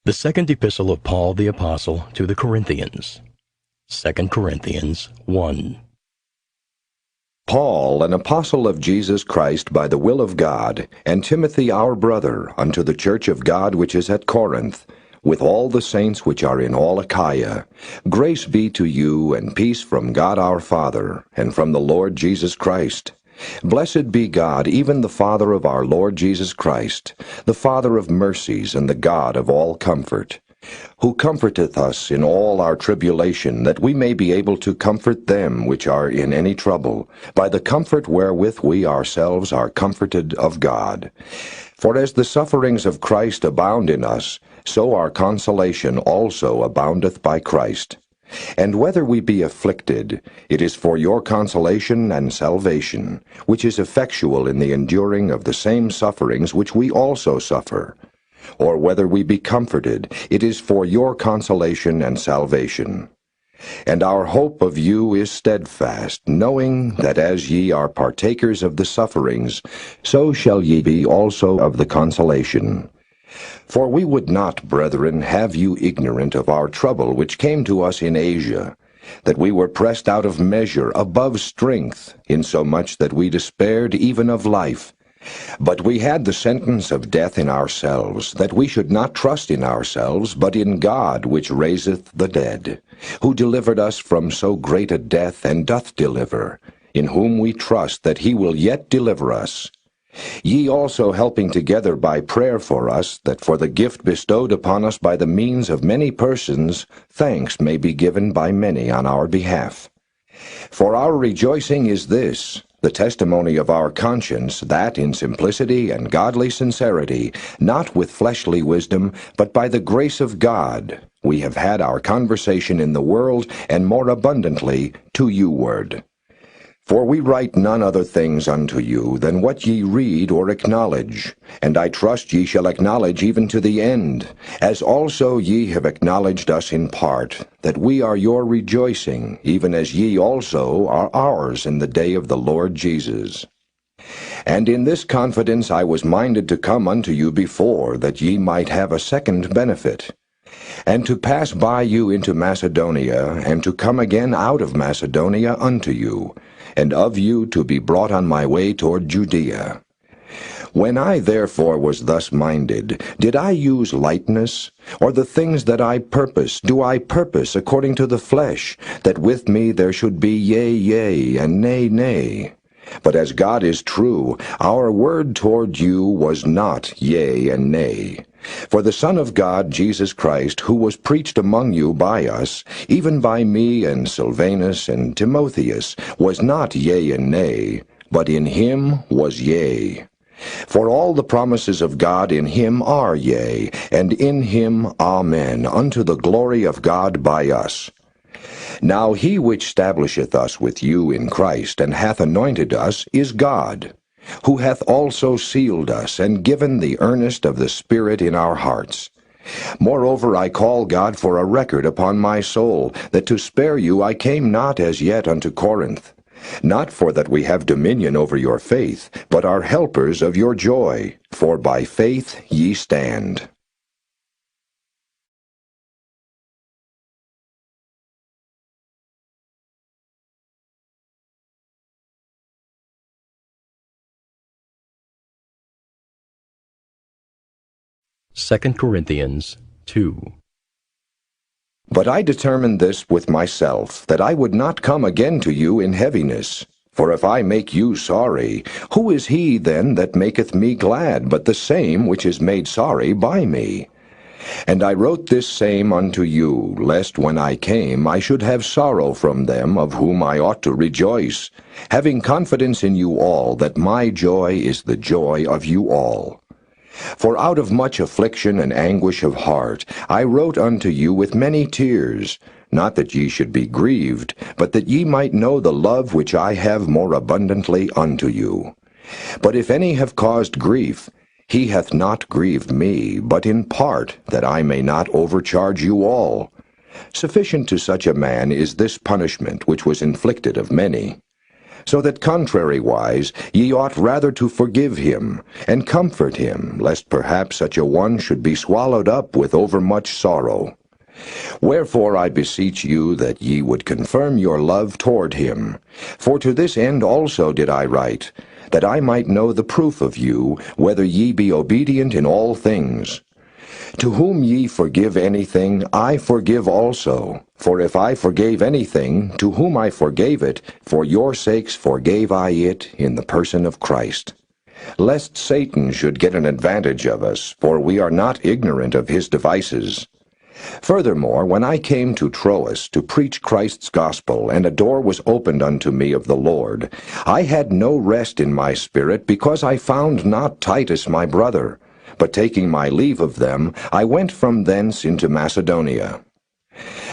The second epistle of Paul the Apostle to the Corinthians. 2 Corinthians 1. Paul, an apostle of Jesus Christ by the will of God, and Timothy our brother, unto the church of God which is at Corinth, with all the saints which are in all Achaia. Grace be to you, and peace from God our Father, and from the Lord Jesus Christ. Blessed be God, even the Father of our Lord Jesus Christ, the Father of mercies and the God of all comfort, who comforteth us in all our tribulation, that we may be able to comfort them which are in any trouble, by the comfort wherewith we ourselves are comforted of God. For as the sufferings of Christ abound in us, so our consolation also aboundeth by Christ. And whether we be afflicted, it is for your consolation and salvation, which is effectual in the enduring of the same sufferings which we also suffer. Or whether we be comforted, it is for your consolation and salvation. And our hope of you is steadfast, knowing that as ye are partakers of the sufferings, so shall ye be also of the consolation. For we would not, brethren, have you ignorant of our trouble which came to us in Asia, that we were pressed out of measure, above strength, insomuch that we despaired even of life. But we had the sentence of death in ourselves, that we should not trust in ourselves, but in God which raiseth the dead, who delivered us from so great a death, and doth deliver, in whom we trust that he will yet deliver us. Ye also helping together by prayer for us, that for the gift bestowed upon us by the means of many persons, thanks may be given by many on our behalf. For our rejoicing is this, the testimony of our conscience, that in simplicity and godly sincerity, not with fleshly wisdom, but by the grace of God, we have had our conversation in the world, and more abundantly to you ward. For we write none other things unto you than what ye read or acknowledge, and I trust ye shall acknowledge even to the end, as also ye have acknowledged us in part, that we are your rejoicing, even as ye also are ours in the day of the Lord Jesus. And in this confidence I was minded to come unto you before, that ye might have a second benefit, and to pass by you into Macedonia, and to come again out of Macedonia unto you, and of you to be brought on my way toward Judea. When I therefore was thus minded, did I use lightness? Or the things that I purpose, do I purpose according to the flesh, that with me there should be yea, yea, and nay, nay? But as God is true, our word toward you was not yea and nay. For the Son of God, Jesus Christ, who was preached among you by us, even by me and Silvanus and Timotheus, was not yea and nay, but in him was yea. For all the promises of God in him are yea, and in him amen, unto the glory of God by us. Now he which stablisheth us with you in Christ, and hath anointed us, is God, who hath also sealed us, and given the earnest of the Spirit in our hearts. Moreover I call God for a record upon my soul, that to spare you I came not as yet unto Corinth, not for that we have dominion over your faith, but are helpers of your joy, for by faith ye stand. Second Corinthians 2. But I determined this with myself, that I would not come again to you in heaviness. For if I make you sorry, who is he then that maketh me glad, but the same which is made sorry by me? And I wrote this same unto you, lest when I came I should have sorrow from them of whom I ought to rejoice, having confidence in you all, that my joy is the joy of you all. For out of much affliction and anguish of heart I wrote unto you with many tears, not that ye should be grieved, but that ye might know the love which I have more abundantly unto you. But if any have caused grief, he hath not grieved me, but in part, that I may not overcharge you all. Sufficient to such a man is this punishment which was inflicted of many. so that contrariwise ye ought rather to forgive him, and comfort him, lest perhaps such a one should be swallowed up with overmuch sorrow. Wherefore I beseech you that ye would confirm your love toward him. For to this end also did I write, that I might know the proof of you, whether ye be obedient in all things. To whom ye forgive anything, I forgive also. For if I forgave anything, to whom I forgave it, for your sakes forgave I it in the person of Christ. Lest Satan should get an advantage of us, for we are not ignorant of his devices. Furthermore, when I came to Troas to preach Christ's gospel, and a door was opened unto me of the Lord, I had no rest in my spirit, because I found not Titus my brother. But taking my leave of them, I went from thence into Macedonia.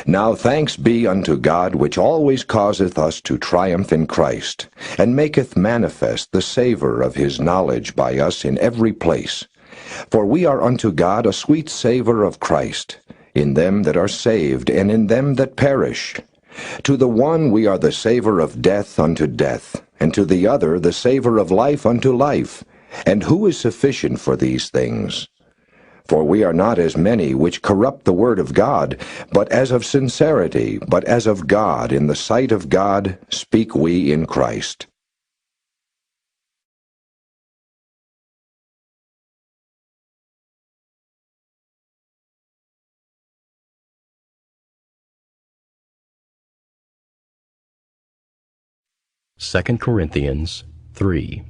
Now thanks be unto God, which always causeth us to triumph in Christ, and maketh manifest the savour of his knowledge by us in every place. For we are unto God a sweet savour of Christ, in them that are saved, and in them that perish. To the one we are the savour of death unto death, and to the other the savour of life unto life. And who is sufficient for these things? For we are not as many which corrupt the word of God, but as of sincerity, but as of God, in the sight of God, speak we in Christ. Second Corinthians 3.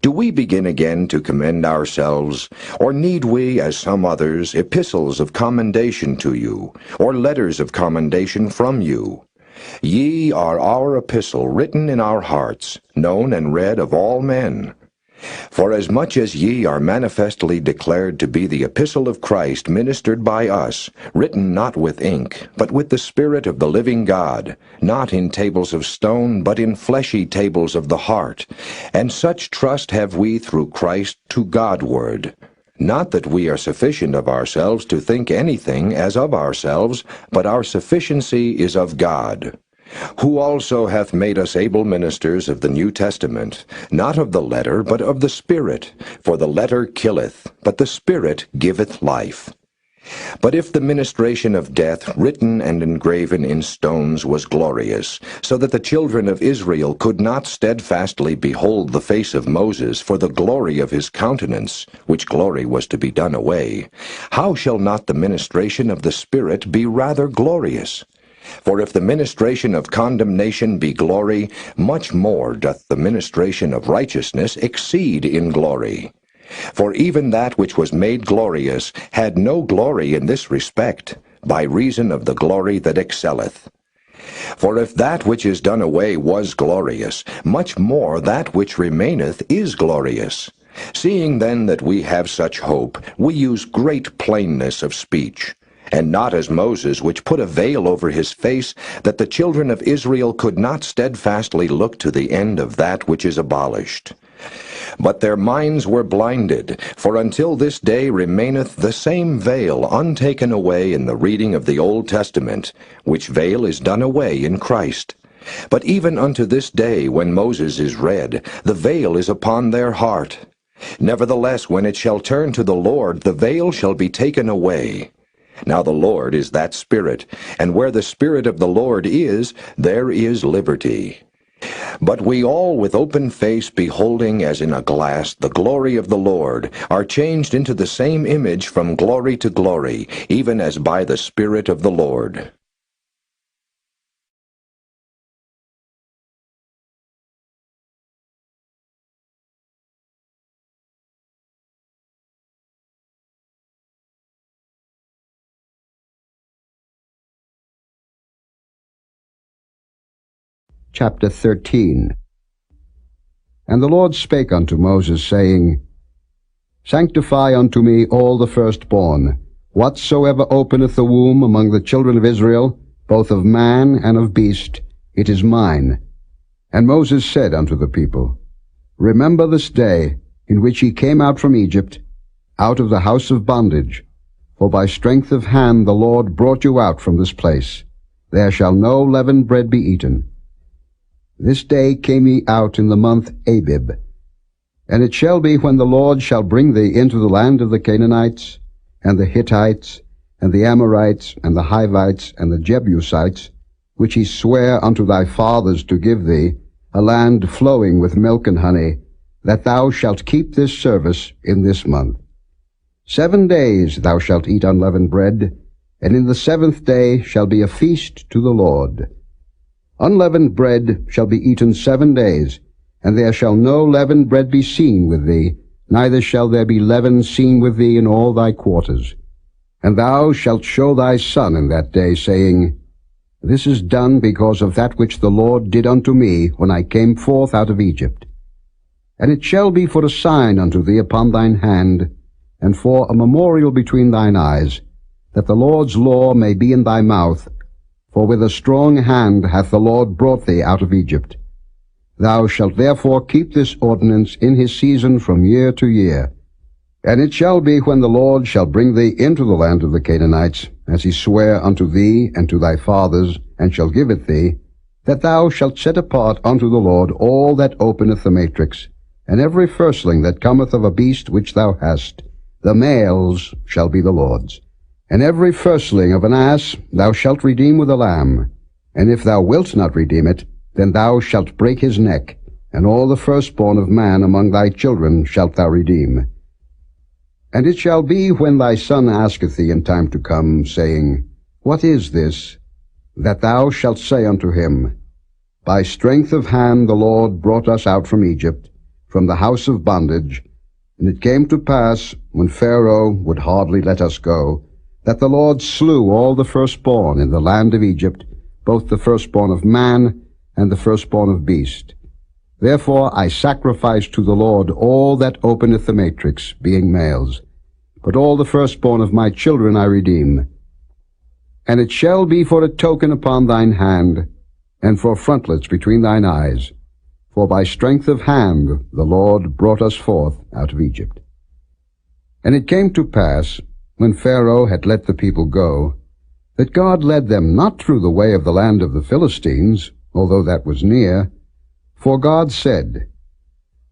Do we begin again to commend ourselves, or need we, as some others, epistles of commendation to you, or letters of commendation from you? Ye are our epistle, written in our hearts, known and read of all men. For as much as ye are manifestly declared to be the epistle of Christ ministered by us, written not with ink, but with the Spirit of the living God, not in tables of stone, but in fleshy tables of the heart, and such trust have we through Christ to Godward. Not that we are sufficient of ourselves to think anything as of ourselves, but our sufficiency is of God, who also hath made us able ministers of the New Testament, not of the letter, but of the Spirit. For the letter killeth, but the Spirit giveth life. But if the ministration of death, written and engraven in stones, was glorious, so that the children of Israel could not steadfastly behold the face of Moses for the glory of his countenance, which glory was to be done away, how shall not the ministration of the Spirit be rather glorious? For if the ministration of condemnation be glory, much more doth the ministration of righteousness exceed in glory. For even that which was made glorious had no glory in this respect, by reason of the glory that excelleth. For if that which is done away was glorious, much more that which remaineth is glorious. Seeing then that we have such hope, we use great plainness of speech, and not as Moses, which put a veil over his face, that the children of Israel could not steadfastly look to the end of that which is abolished. But their minds were blinded, for until this day remaineth the same veil untaken away in the reading of the Old Testament, which veil is done away in Christ. But even unto this day, when Moses is read, the veil is upon their heart. Nevertheless, when it shall turn to the Lord, the veil shall be taken away. Now the Lord is that Spirit, and where the Spirit of the Lord is, there is liberty. But we all with open face beholding as in a glass the glory of the Lord, are changed into the same image from glory to glory, even as by the Spirit of the Lord. Chapter 13. And the Lord spake unto Moses, saying, Sanctify unto me all the firstborn, whatsoever openeth the womb among the children of Israel, both of man and of beast, it is mine. And Moses said unto the people, Remember this day, in which ye came out from Egypt, out of the house of bondage, for by strength of hand the Lord brought you out from this place. There shall no leavened bread be eaten. This day came ye out in the month Abib. And it shall be, when the Lord shall bring thee into the land of the Canaanites, and the Hittites, and the Amorites, and the Hivites, and the Jebusites, which he sware unto thy fathers to give thee, a land flowing with milk and honey, that thou shalt keep this service in this month. 7 days thou shalt eat unleavened bread, and in the 7th day shall be a feast to the Lord. Unleavened bread shall be eaten 7 days, and there shall no leavened bread be seen with thee, neither shall there be leaven seen with thee in all thy quarters. And thou shalt show thy son in that day, saying, This is done because of that which the Lord did unto me when I came forth out of Egypt. And it shall be for a sign unto thee upon thine hand, and for a memorial between thine eyes, that the Lord's law may be in thy mouth, for with a strong hand hath the Lord brought thee out of Egypt. Thou shalt therefore keep this ordinance in his season from year to year. And it shall be, when the Lord shall bring thee into the land of the Canaanites, as he sware unto thee and to thy fathers, and shall give it thee, that thou shalt set apart unto the Lord all that openeth the matrix, and every firstling that cometh of a beast which thou hast, the males shall be the Lord's. And every firstling of an ass thou shalt redeem with a lamb. And if thou wilt not redeem it, then thou shalt break his neck, and all the firstborn of man among thy children shalt thou redeem. And it shall be, when thy son asketh thee in time to come, saying, What is this? That thou shalt say unto him, By strength of hand the Lord brought us out from Egypt, from the house of bondage. And it came to pass, when Pharaoh would hardly let us go, that the Lord slew all the firstborn in the land of Egypt, both the firstborn of man and the firstborn of beast. Therefore I sacrifice to the Lord all that openeth the matrix, being males. But all the firstborn of my children I redeem. And it shall be for a token upon thine hand, and for frontlets between thine eyes. For by strength of hand the Lord brought us forth out of Egypt. And it came to pass, when Pharaoh had let the people go, that God led them not through the way of the land of the Philistines, although that was near. For God said,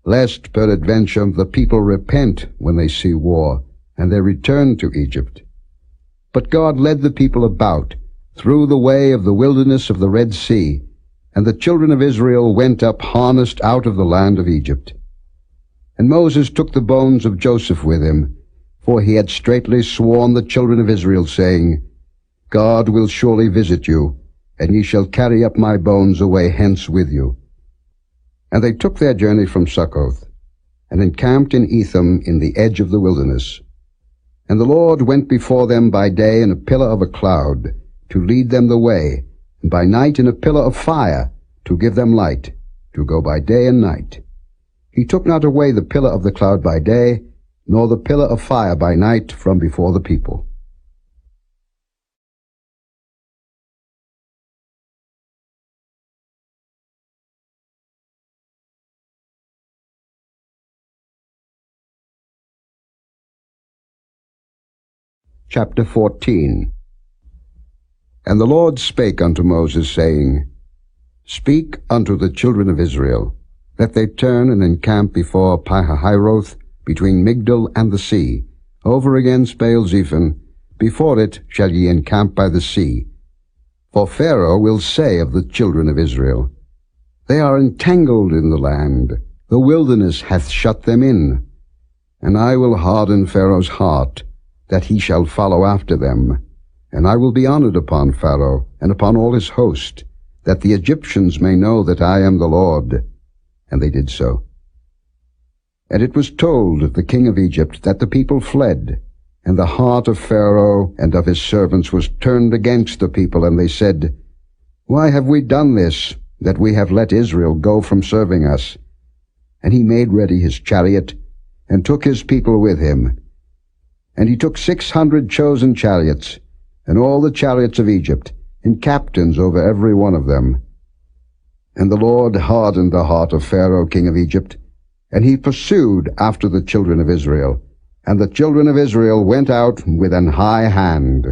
Lest peradventure the people repent when they see war, and they return to Egypt. But God led the people about through the way of the wilderness of the Red Sea, and the children of Israel went up harnessed out of the land of Egypt. And Moses took the bones of Joseph with him, for he had straitly sworn the children of Israel, saying, God will surely visit you, and ye shall carry up my bones away hence with you. And they took their journey from Succoth, and encamped in Etham in the edge of the wilderness. And the Lord went before them by day in a pillar of a cloud, to lead them the way, and by night in a pillar of fire, to give them light, to go by day and night. He took not away the pillar of the cloud by day, nor the pillar of fire by night from before the people. Chapter 14. And the Lord spake unto Moses, saying, Speak unto the children of Israel, that they turn and encamp before Pihahiroth, between Migdol and the sea, over against Baal-zephon. Before it shall ye encamp by the sea. For Pharaoh will say of the children of Israel, They are entangled in the land, the wilderness hath shut them in. And I will harden Pharaoh's heart, that he shall follow after them. And I will be honored upon Pharaoh, and upon all his host, that the Egyptians may know that I am the Lord. And they did so. And it was told the king of Egypt that the people fled, and the heart of Pharaoh and of his servants was turned against the people, and they said, Why have we done this, that we have let Israel go from serving us? And he made ready his chariot, and took his people with him. And he took 600 chosen chariots, and all the chariots of Egypt, and captains over every one of them. And the Lord hardened the heart of Pharaoh king of Egypt, and he pursued after the children of Israel. And the children of Israel went out with an high hand.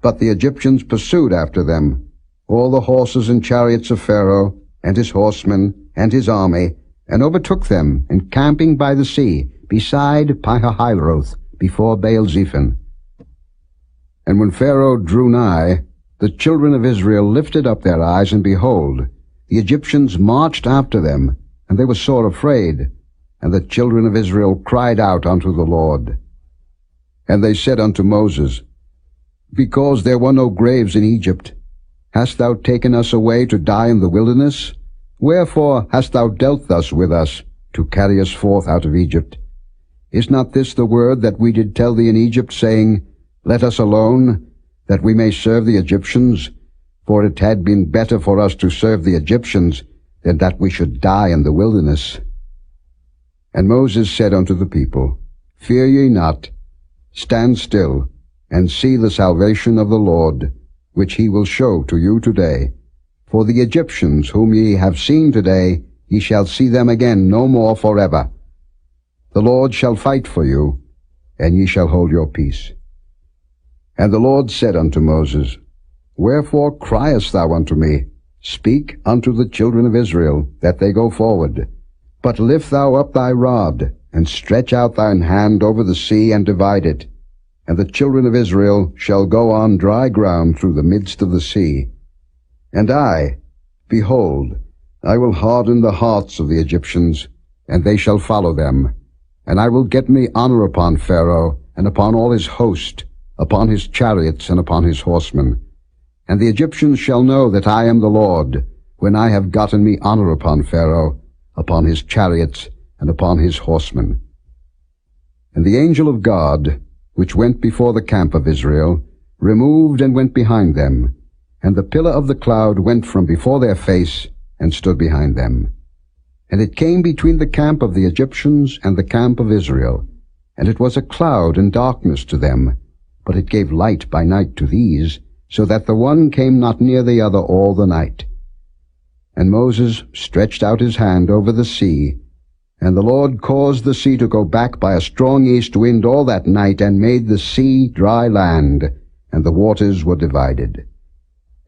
But the Egyptians pursued after them, all the horses and chariots of Pharaoh, and his horsemen, and his army, and overtook them, encamping by the sea, beside Pihahiroth, before Baal-zephon. And when Pharaoh drew nigh, the children of Israel lifted up their eyes, and behold, the Egyptians marched after them, and they were sore afraid. And the children of Israel cried out unto the Lord. And they said unto Moses, Because there were no graves in Egypt, hast thou taken us away to die in the wilderness? Wherefore hast thou dealt thus with us, to carry us forth out of Egypt? Is not this the word that we did tell thee in Egypt, saying, Let us alone, that we may serve the Egyptians? For it had been better for us to serve the Egyptians, than that we should die in the wilderness. And Moses said unto the people, Fear ye not, stand still, and see the salvation of the Lord, which he will show to you today. For the Egyptians whom ye have seen today, ye shall see them again no more forever. The Lord shall fight for you, and ye shall hold your peace. And the Lord said unto Moses, Wherefore criest thou unto me? Speak unto the children of Israel, that they go forward. But lift thou up thy rod, and stretch out thine hand over the sea, and divide it. And the children of Israel shall go on dry ground through the midst of the sea. And I, behold, I will harden the hearts of the Egyptians, and they shall follow them. And I will get me honor upon Pharaoh, and upon all his host, upon his chariots, and upon his horsemen. And the Egyptians shall know that I am the Lord, when I have gotten me honor upon Pharaoh, upon his chariots, and upon his horsemen. And the angel of God, which went before the camp of Israel, removed and went behind them, and the pillar of the cloud went from before their face, and stood behind them. And it came between the camp of the Egyptians and the camp of Israel, and it was a cloud and darkness to them, but it gave light by night to these, so that the one came not near the other all the night. And Moses stretched out his hand over the sea, and the Lord caused the sea to go back by a strong east wind all that night, and made the sea dry land, and the waters were divided.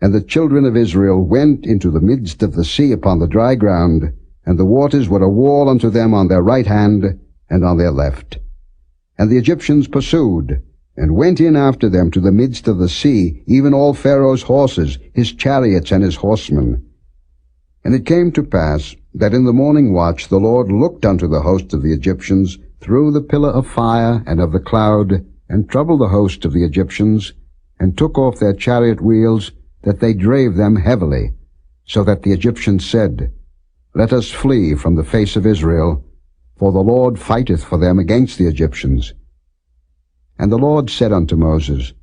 And the children of Israel went into the midst of the sea upon the dry ground, and the waters were a wall unto them on their right hand and on their left. And the Egyptians pursued, and went in after them to the midst of the sea, even all Pharaoh's horses, his chariots, and his horsemen. And it came to pass that in the morning watch the Lord looked unto the host of the Egyptians through the pillar of fire and of the cloud, and troubled the host of the Egyptians, and took off their chariot wheels, that they drave them heavily, so that the Egyptians said, Let us flee from the face of Israel, for the Lord fighteth for them against the Egyptians. And the Lord said unto Moses,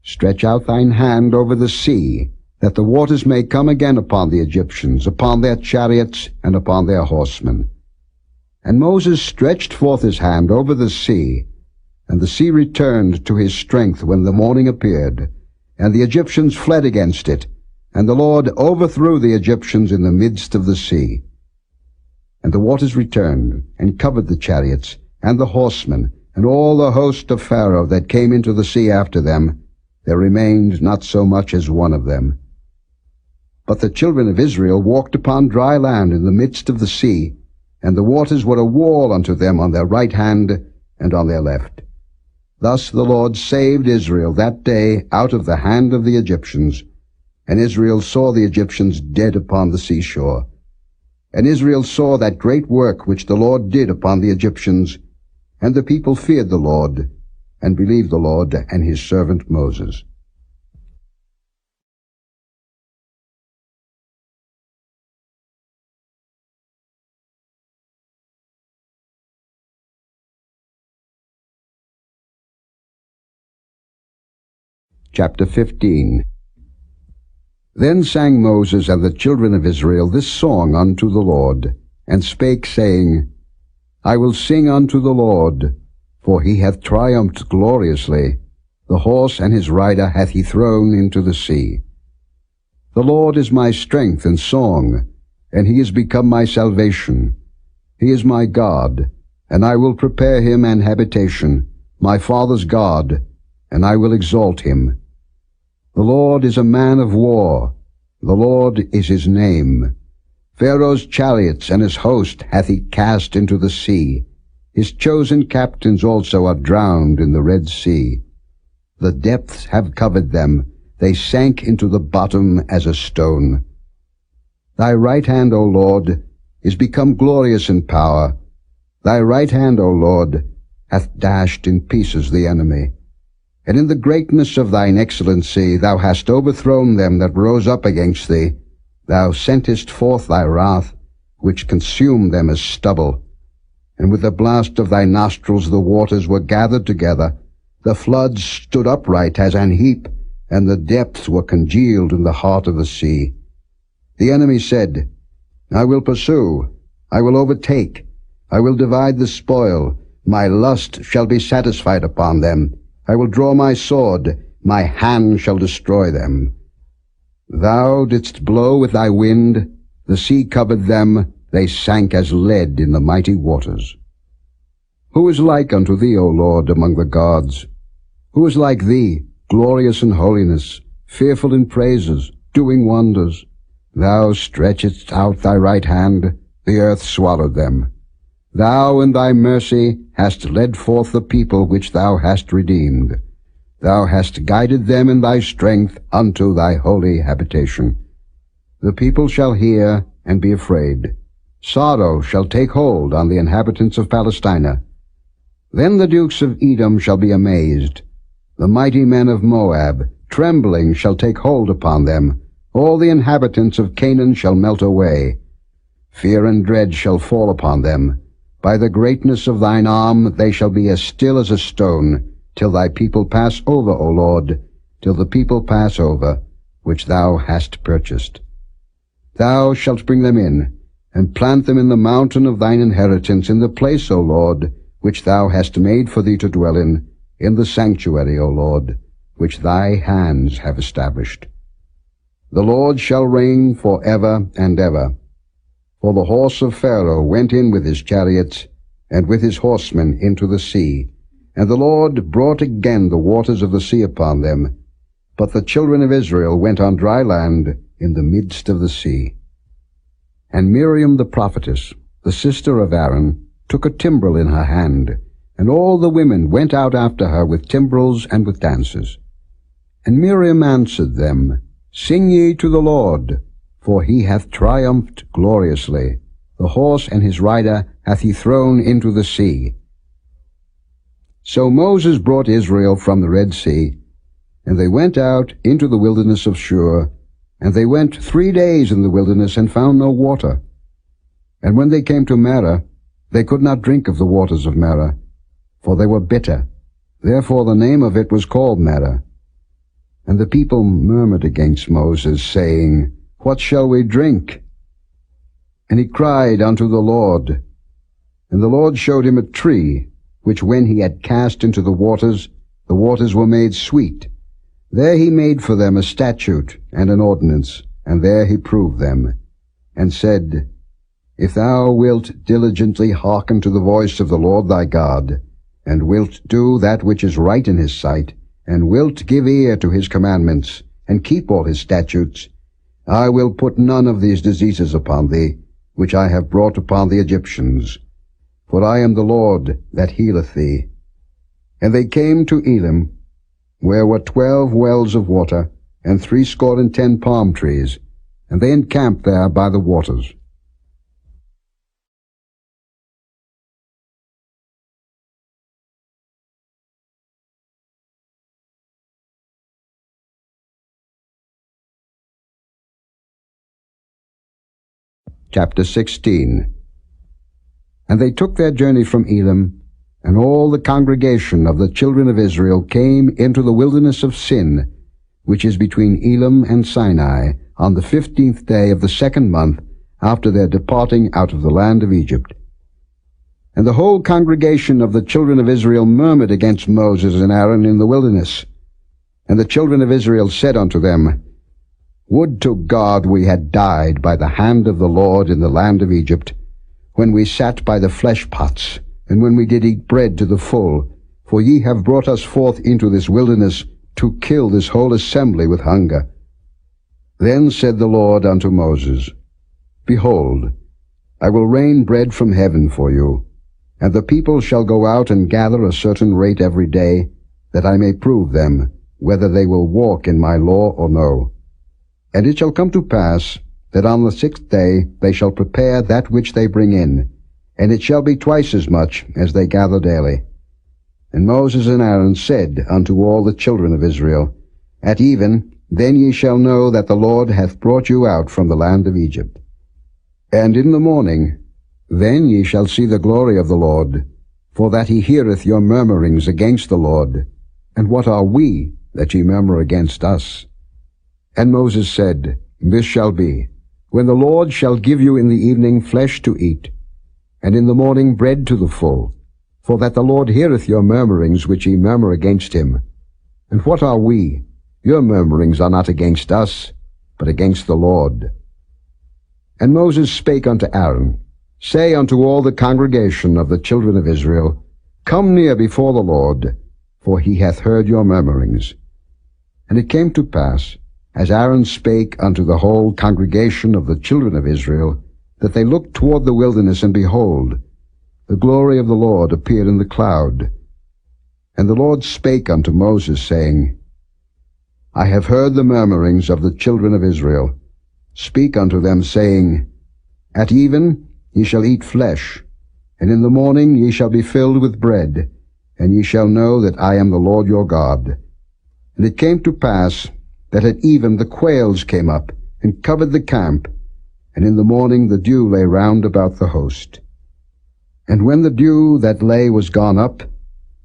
Stretch out thine hand over the sea, that the waters may come again upon the Egyptians, upon their chariots, and upon their horsemen. And Moses stretched forth his hand over the sea, and the sea returned to his strength when the morning appeared, and the Egyptians fled against it, and the Lord overthrew the Egyptians in the midst of the sea. And the waters returned, and covered the chariots, and the horsemen, and all the host of Pharaoh that came into the sea after them. There remained not so much as one of them. But the children of Israel walked upon dry land in the midst of the sea, and the waters were a wall unto them on their right hand and on their left. Thus the Lord saved Israel that day out of the hand of the Egyptians, and Israel saw the Egyptians dead upon the seashore. And Israel saw that great work which the Lord did upon the Egyptians, and the people feared the Lord, and believed the Lord and his servant Moses. Chapter 15. Then sang Moses and the children of Israel this song unto the Lord, and spake, saying, I will sing unto the Lord, for he hath triumphed gloriously. The horse and his rider hath he thrown into the sea. The Lord is my strength and song, and he is become my salvation. He is my God, and I will prepare him an habitation, my father's God, and I will exalt him. The Lord is a man of war. The Lord is his name. Pharaoh's chariots and his host hath he cast into the sea. His chosen captains also are drowned in the Red Sea. The depths have covered them, they sank into the bottom as a stone. Thy right hand, O Lord, is become glorious in power. Thy right hand, O Lord, hath dashed in pieces the enemy. And in the greatness of thine excellency thou hast overthrown them that rose up against thee. Thou sentest forth thy wrath, which consumed them as stubble. And with the blast of thy nostrils the waters were gathered together. The floods stood upright as an heap, and the depths were congealed in the heart of the sea. The enemy said, I will pursue, I will overtake, I will divide the spoil, my lust shall be satisfied upon them. I will draw my sword, my hand shall destroy them. Thou didst blow with thy wind, the sea covered them, they sank as lead in the mighty waters. Who is like unto thee, O Lord, among the gods? Who is like thee, glorious in holiness, fearful in praises, doing wonders? Thou stretchedst out thy right hand, the earth swallowed them. Thou in thy mercy hast led forth the people which thou hast redeemed. Thou hast guided them in thy strength unto thy holy habitation. The people shall hear and be afraid. Sorrow shall take hold on the inhabitants of Palestina. Then the dukes of Edom shall be amazed. The mighty men of Moab, trembling, shall take hold upon them. All the inhabitants of Canaan shall melt away. Fear and dread shall fall upon them. By the greatness of thine arm they shall be as still as a stone, till thy people pass over, O Lord, till the people pass over, which thou hast purchased. Thou shalt bring them in, and plant them in the mountain of thine inheritance, in the place, O Lord, which thou hast made for thee to dwell in the sanctuary, O Lord, which thy hands have established. The Lord shall reign for ever and ever. For the horse of Pharaoh went in with his chariots, and with his horsemen into the sea, and the Lord brought again the waters of the sea upon them. But the children of Israel went on dry land in the midst of the sea. And Miriam the prophetess, the sister of Aaron, took a timbrel in her hand, and all the women went out after her with timbrels and with dances. And Miriam answered them, Sing ye to the Lord, for he hath triumphed gloriously. The horse and his rider hath he thrown into the sea. So Moses brought Israel from the Red Sea, and they went out into the wilderness of Shur, and they went 3 days in the wilderness and found no water. And when they came to Marah, they could not drink of the waters of Marah, for they were bitter. Therefore the name of it was called Marah. And the people murmured against Moses, saying, What shall we drink? And he cried unto the Lord. And the Lord showed him a tree, which when he had cast into the waters were made sweet. There he made for them a statute and an ordinance, and there he proved them, and said, If thou wilt diligently hearken to the voice of the Lord thy God, and wilt do that which is right in his sight, and wilt give ear to his commandments, and keep all his statutes, I will put none of these diseases upon thee, which I have brought upon the Egyptians. For I am the Lord that healeth thee. And they came to Elim, where were 12 wells of water, and 70 palm trees, and they encamped there by the waters. Chapter 16. And they took their journey from Elim, and all the congregation of the children of Israel came into the wilderness of Sin, which is between Elim and Sinai, on the 15th day of the 2nd month after their departing out of the land of Egypt. And the whole congregation of the children of Israel murmured against Moses and Aaron in the wilderness. And the children of Israel said unto them, Would to God we had died by the hand of the Lord in the land of Egypt, when we sat by the flesh pots, and when we did eat bread to the full, for ye have brought us forth into this wilderness to kill this whole assembly with hunger. Then said the Lord unto Moses, Behold, I will rain bread from heaven for you, and the people shall go out and gather a certain rate every day, that I may prove them, whether they will walk in my law or no. And it shall come to pass, that on the 6th day they shall prepare that which they bring in, and it shall be twice as much as they gather daily. And Moses and Aaron said unto all the children of Israel, At even, then ye shall know that the Lord hath brought you out from the land of Egypt. And in the morning, then ye shall see the glory of the Lord, for that he heareth your murmurings against the Lord. And what are we, that ye murmur against us? And Moses said, This shall be, when the Lord shall give you in the evening flesh to eat, and in the morning bread to the full, for that the Lord heareth your murmurings which ye murmur against him. And what are we? Your murmurings are not against us, but against the Lord. And Moses spake unto Aaron, Say unto all the congregation of the children of Israel, Come near before the Lord, for he hath heard your murmurings. And it came to pass, as Aaron spake unto the whole congregation of the children of Israel, that they looked toward the wilderness, and behold, the glory of the Lord appeared in the cloud. And the Lord spake unto Moses, saying, I have heard the murmurings of the children of Israel. Speak unto them, saying, At even ye shall eat flesh, and in the morning ye shall be filled with bread, and ye shall know that I am the Lord your God. And it came to pass, that at even the quails came up, and covered the camp, and in the morning the dew lay round about the host. And when the dew that lay was gone up,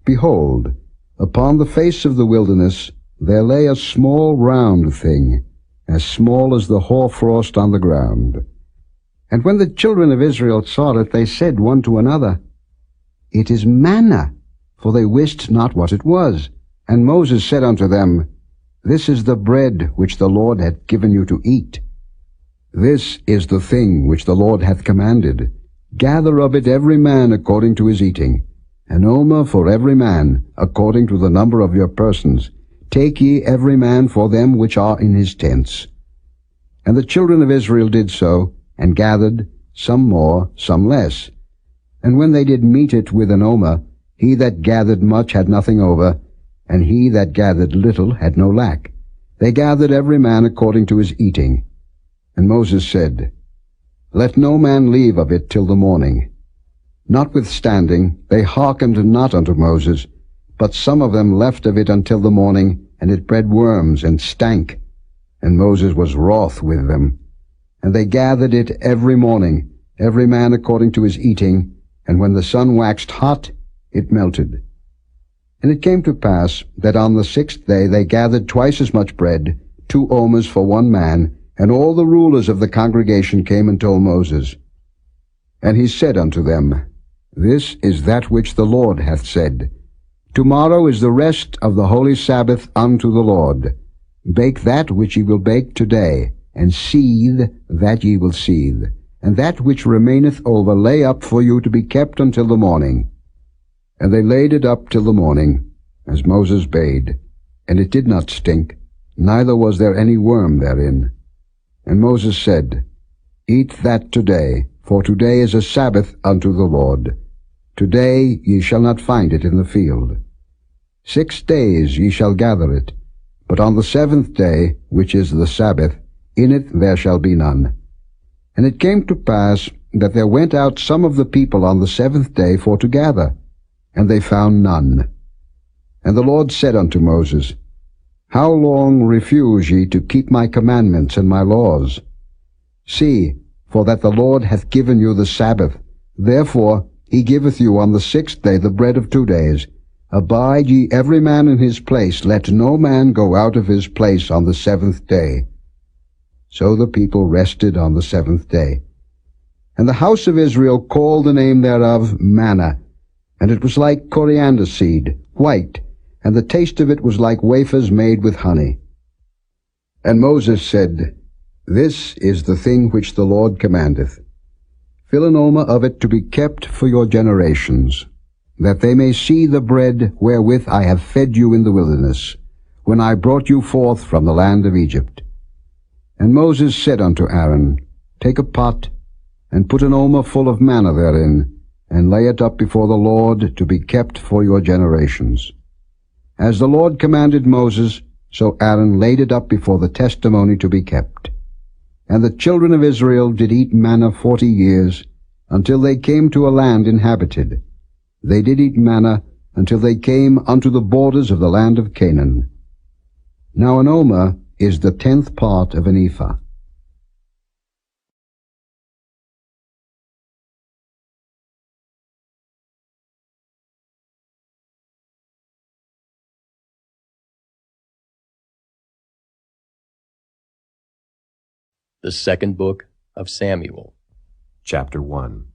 behold, upon the face of the wilderness there lay a small round thing, as small as the hoarfrost on the ground. And when the children of Israel saw it, they said one to another, It is manna, for they wist not what it was. And Moses said unto them, This is the bread which the Lord hath given you to eat. This is the thing which the Lord hath commanded. Gather of it every man according to his eating, an omer for every man, according to the number of your persons. Take ye every man for them which are in his tents. And the children of Israel did so, and gathered, some more, some less. And when they did meet it with an omer, he that gathered much had nothing over, and he that gathered little had no lack. They gathered every man according to his eating. And Moses said, Let no man leave of it till the morning. Notwithstanding, they hearkened not unto Moses, but some of them left of it until the morning, and it bred worms, and stank. And Moses was wroth with them. And they gathered it every morning, every man according to his eating, and when the sun waxed hot, it melted. And it came to pass that on the 6th day they gathered twice as much bread, 2 omers for one man, and all the rulers of the congregation came and told Moses. And he said unto them, This is that which the Lord hath said, Tomorrow is the rest of the holy Sabbath unto the Lord. Bake that which ye will bake today, and seethe that ye will seethe, and that which remaineth over lay up for you to be kept until the morning. And they laid it up till the morning, as Moses bade, and it did not stink, neither was there any worm therein. And Moses said, Eat that today, for today is a Sabbath unto the Lord. Today ye shall not find it in the field. 6 days ye shall gather it, but on the 7th day, which is the Sabbath, in it there shall be none. And it came to pass that there went out some of the people on the 7th day for to gather, and they found none. And the Lord said unto Moses, How long refuse ye to keep my commandments and my laws? See, for that the Lord hath given you the Sabbath, therefore he giveth you on the 6th day the bread of 2 days. Abide ye every man in his place, let no man go out of his place on the 7th day. So the people rested on the 7th day. And the house of Israel called the name thereof manna, and it was like coriander seed, white, and the taste of it was like wafers made with honey. And Moses said, This is the thing which the Lord commandeth. Fill an omer of it to be kept for your generations, that they may see the bread wherewith I have fed you in the wilderness, when I brought you forth from the land of Egypt. And Moses said unto Aaron, Take a pot, and put an omer full of manna therein, and lay it up before the Lord to be kept for your generations. As the Lord commanded Moses, so Aaron laid it up before the testimony to be kept. And the children of Israel did eat manna 40 years, until they came to a land inhabited. They did eat manna until they came unto the borders of the land of Canaan. Now an omer is the 10th part of an ephah. The second book of Samuel. Chapter 1.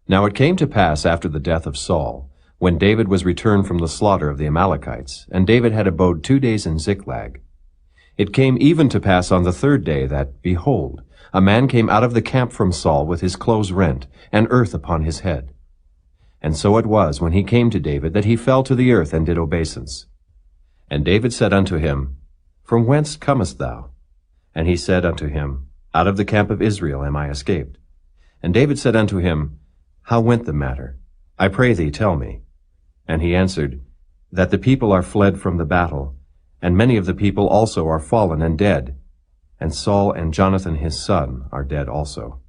Now it came to pass after the death of Saul, when David was returned from the slaughter of the Amalekites, and David had abode 2 days in Ziklag. It came even to pass on the 3rd day that, behold, a man came out of the camp from Saul with his clothes rent, and earth upon his head. And so it was, when he came to David, that he fell to the earth and did obeisance. And David said unto him, From whence comest thou? And he said unto him, Out of the camp of Israel am I escaped. And David said unto him, How went the matter? I pray thee, tell me. And he answered, That the people are fled from the battle, and many of the people also are fallen and dead. And Saul and Jonathan his son are dead also.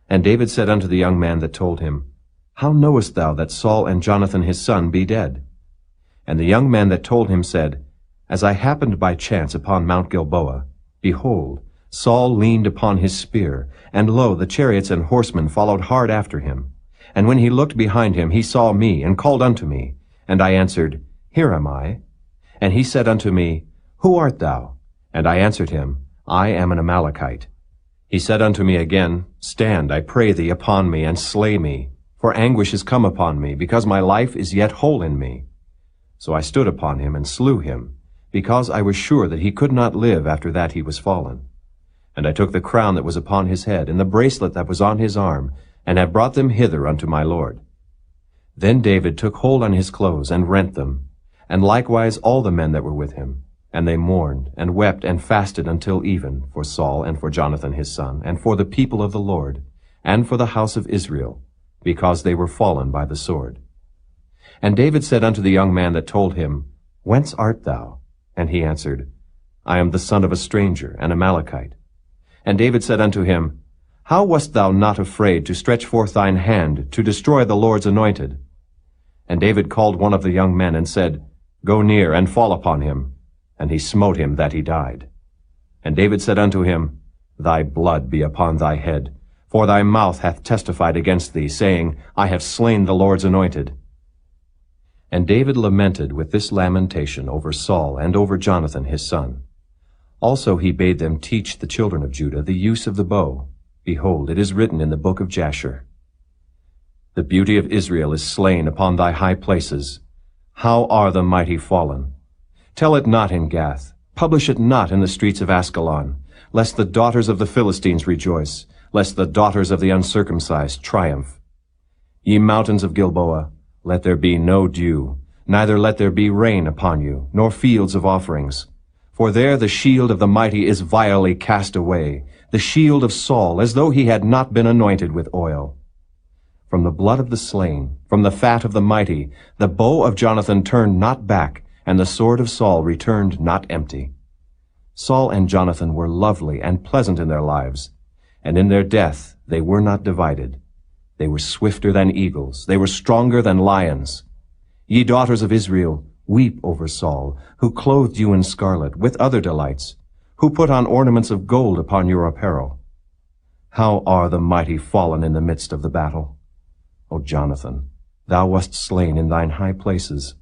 And David said unto the young man that told him, How knowest thou that Saul and Jonathan his son be dead? And the young man that told him said, As I happened by chance upon Mount Gilboa, behold, Saul leaned upon his spear, and lo, the chariots and horsemen followed hard after him. And when he looked behind him, he saw me, and called unto me. And I answered, Here am I. And he said unto me, Who art thou? And I answered him, I am an Amalekite. He said unto me again, Stand, I pray thee, upon me, and slay me, for anguish is come upon me, because my life is yet whole in me. So I stood upon him, and slew him, because I was sure that he could not live after that he was fallen. And I took the crown that was upon his head, and the bracelet that was on his arm, and have brought them hither unto my Lord. Then David took hold on his clothes, and rent them, and likewise all the men that were with him. And they mourned, and wept, and fasted until even, for Saul, and for Jonathan his son, and for the people of the Lord, and for the house of Israel, because they were fallen by the sword. And David said unto the young man that told him, Whence art thou? And he answered, I am the son of a stranger, an Amalekite. And David said unto him, How wast thou not afraid to stretch forth thine hand to destroy the Lord's anointed? And David called one of the young men, and said, Go near, and fall upon him. And he smote him that he died. And David said unto him, Thy blood be upon thy head, for thy mouth hath testified against thee, saying, I have slain the Lord's anointed. And David lamented with this lamentation over Saul and over Jonathan his son. Also he bade them teach the children of Judah the use of the bow. Behold, it is written in the book of Jasher, The beauty of Israel is slain upon thy high places. How are the mighty fallen? Tell it not in Gath, publish it not in the streets of Askelon, lest the daughters of the Philistines rejoice, lest the daughters of the uncircumcised triumph. Ye mountains of Gilboa, let there be no dew, neither let there be rain upon you, nor fields of offerings. For there the shield of the mighty is vilely cast away, the shield of Saul, as though he had not been anointed with oil. From the blood of the slain, from the fat of the mighty, the bow of Jonathan turned not back, and the sword of Saul returned not empty. Saul and Jonathan were lovely and pleasant in their lives, and in their death they were not divided. They were swifter than eagles, they were stronger than lions. Ye daughters of Israel, weep over Saul, who clothed you in scarlet, with other delights, who put on ornaments of gold upon your apparel. How are the mighty fallen in the midst of the battle? O Jonathan, thou wast slain in thine high places.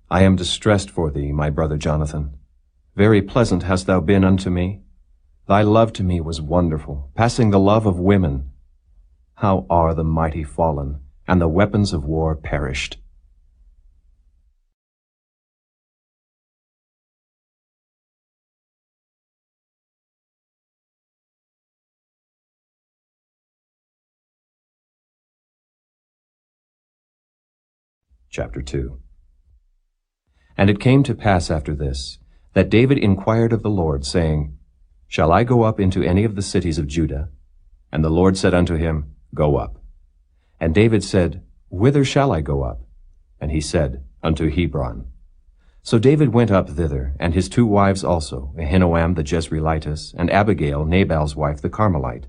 I am distressed for thee, my brother Jonathan. Very pleasant hast thou been unto me. Thy love to me was wonderful, passing the love of women. How are the mighty fallen, and the weapons of war perished? Chapter 2. And it came to pass after this, that David inquired of the Lord, saying, Shall I go up into any of the cities of Judah? And the Lord said unto him, Go up. And David said, Whither shall I go up? And he said, Unto Hebron. So David went up thither, and his 2 wives also, Ahinoam the Jezreelitess, and Abigail, Nabal's wife, the Carmelite.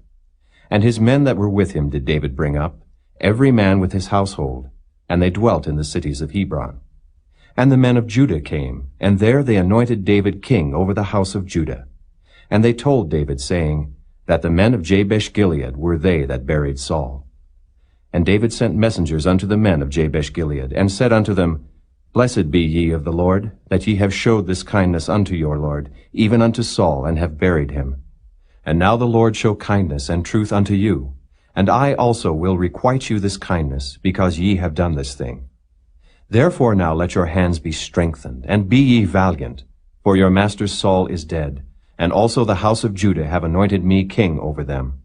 And his men that were with him did David bring up, every man with his household, and they dwelt in the cities of Hebron. And the men of Judah came, and there they anointed David king over the house of Judah. And they told David, saying, that the men of Jabesh-Gilead were they that buried Saul. And David sent messengers unto the men of Jabesh-Gilead, and said unto them, Blessed be ye of the Lord, that ye have showed this kindness unto your Lord, even unto Saul, and have buried him. And now the Lord show kindness and truth unto you, and I also will requite you this kindness, because ye have done this thing. Therefore now let your hands be strengthened, and be ye valiant, for your master Saul is dead, and also the house of Judah have anointed me king over them.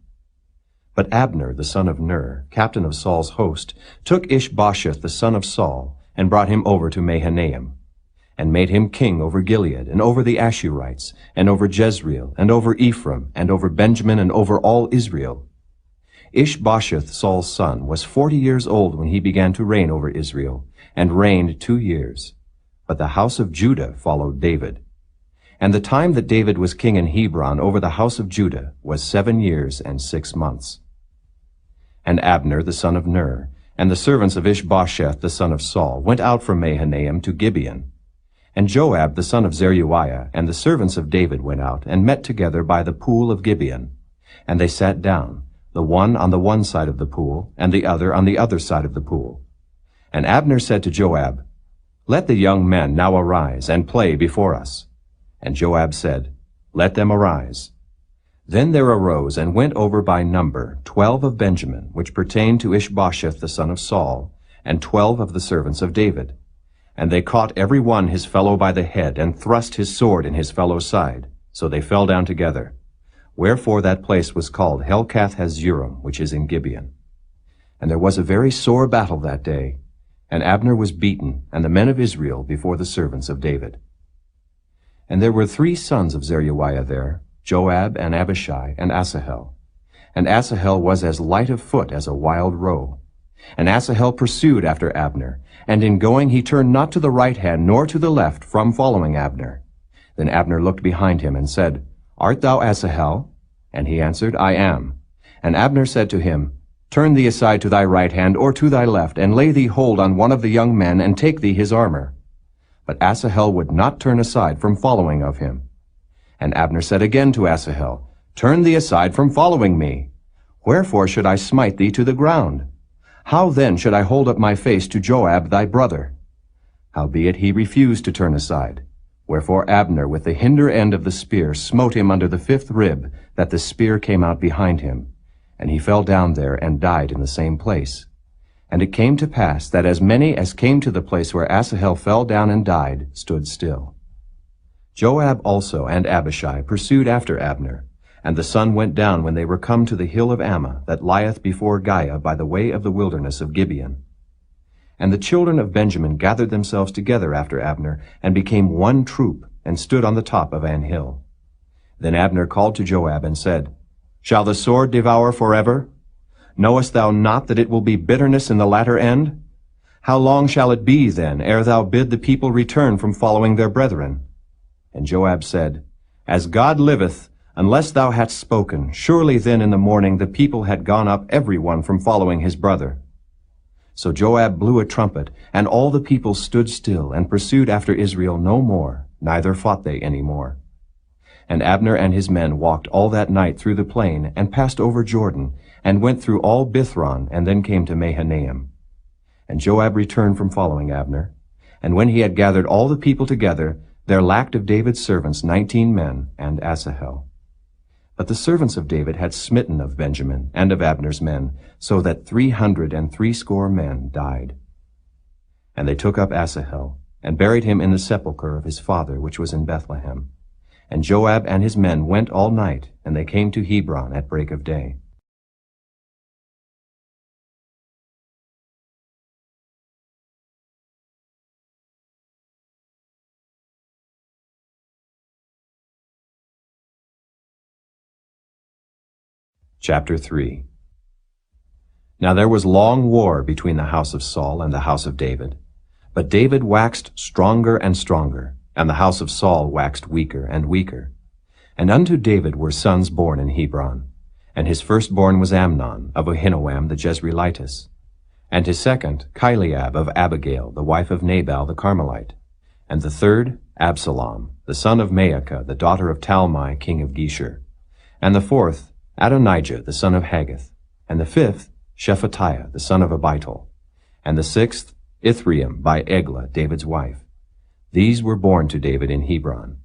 But Abner the son of Ner, captain of Saul's host, took Ishbosheth the son of Saul, and brought him over to Mahanaim, and made him king over Gilead, and over the Ashurites, and over Jezreel, and over Ephraim, and over Benjamin, and over all Israel. Ishbosheth, Saul's son, was 40 years old when he began to reign over Israel, and reigned 2 years. But the house of Judah followed David. And the time that David was king in Hebron over the house of Judah was 7 years and 6 months. And Abner the son of Ner, and the servants of Ishbosheth the son of Saul, went out from Mahanaim to Gibeon. And Joab the son of Zeruiah and the servants of David went out, and met together by the pool of Gibeon. And they sat down, the one on the one side of the pool, and the other on the other side of the pool. And Abner said to Joab, Let the young men now arise, and play before us. And Joab said, Let them arise. Then there arose and went over by number 12 of Benjamin, which pertained to Ishbosheth the son of Saul, and 12 of the servants of David. And they caught every one his fellow by the head, and thrust his sword in his fellow's side. So they fell down together. Wherefore that place was called Helkath-Hazurim, which is in Gibeon. And there was a very sore battle that day, and Abner was beaten, and the men of Israel before the servants of David. And there were 3 sons of Zeruiah there, Joab, and Abishai, and Asahel. And Asahel was as light of foot as a wild roe. And Asahel pursued after Abner, and in going he turned not to the right hand nor to the left from following Abner. Then Abner looked behind him and said, Art thou Asahel? And he answered, I am. And Abner said to him, Turn thee aside to thy right hand or to thy left, and lay thee hold on one of the young men, and take thee his armor. But Asahel would not turn aside from following of him. And Abner said again to Asahel, Turn thee aside from following me. Wherefore should I smite thee to the ground? How then should I hold up my face to Joab thy brother? Howbeit he refused to turn aside. Wherefore Abner with the hinder end of the spear smote him under the 5th rib, that the spear came out behind him. And he fell down there and died in the same place. And it came to pass that as many as came to the place where Asahel fell down and died stood still. Joab also and Abishai pursued after Abner, and the sun went down when they were come to the hill of Ammah, that lieth before Giah by the way of the wilderness of Gibeon. And the children of Benjamin gathered themselves together after Abner, and became one troop, and stood on the top of an hill. Then Abner called to Joab and said, Shall the sword devour forever? Knowest thou not that it will be bitterness in the latter end? How long shall it be then, ere thou bid the people return from following their brethren? And Joab said, As God liveth, unless thou hadst spoken, surely then in the morning the people had gone up every one from following his brother. So Joab blew a trumpet, and all the people stood still, and pursued after Israel no more, neither fought they any more. And Abner and his men walked all that night through the plain, and passed over Jordan, and went through all Bithron, and then came to Mahanaim. And Joab returned from following Abner. And when he had gathered all the people together, there lacked of David's servants 19 men, and Asahel. But the servants of David had smitten of Benjamin and of Abner's men, so that 360 men died. And they took up Asahel, and buried him in the sepulchre of his father, which was in Bethlehem. And Joab and his men went all night, and they came to Hebron at break of day. Chapter 3. Now there was long war between the house of Saul and the house of David. But David waxed stronger and stronger, and the house of Saul waxed weaker and weaker. And unto David were sons born in Hebron. And his firstborn was Amnon of Ahinoam the Jezreelitess, and his second Chileab of Abigail the wife of Nabal the Carmelite, and the third Absalom the son of Maacah the daughter of Talmai king of Geshur, and the fourth Adonijah the son of Haggith, and the fifth Shephatiah the son of Abital, and the sixth Ithream by Eglah David's wife. These were born to David in Hebron.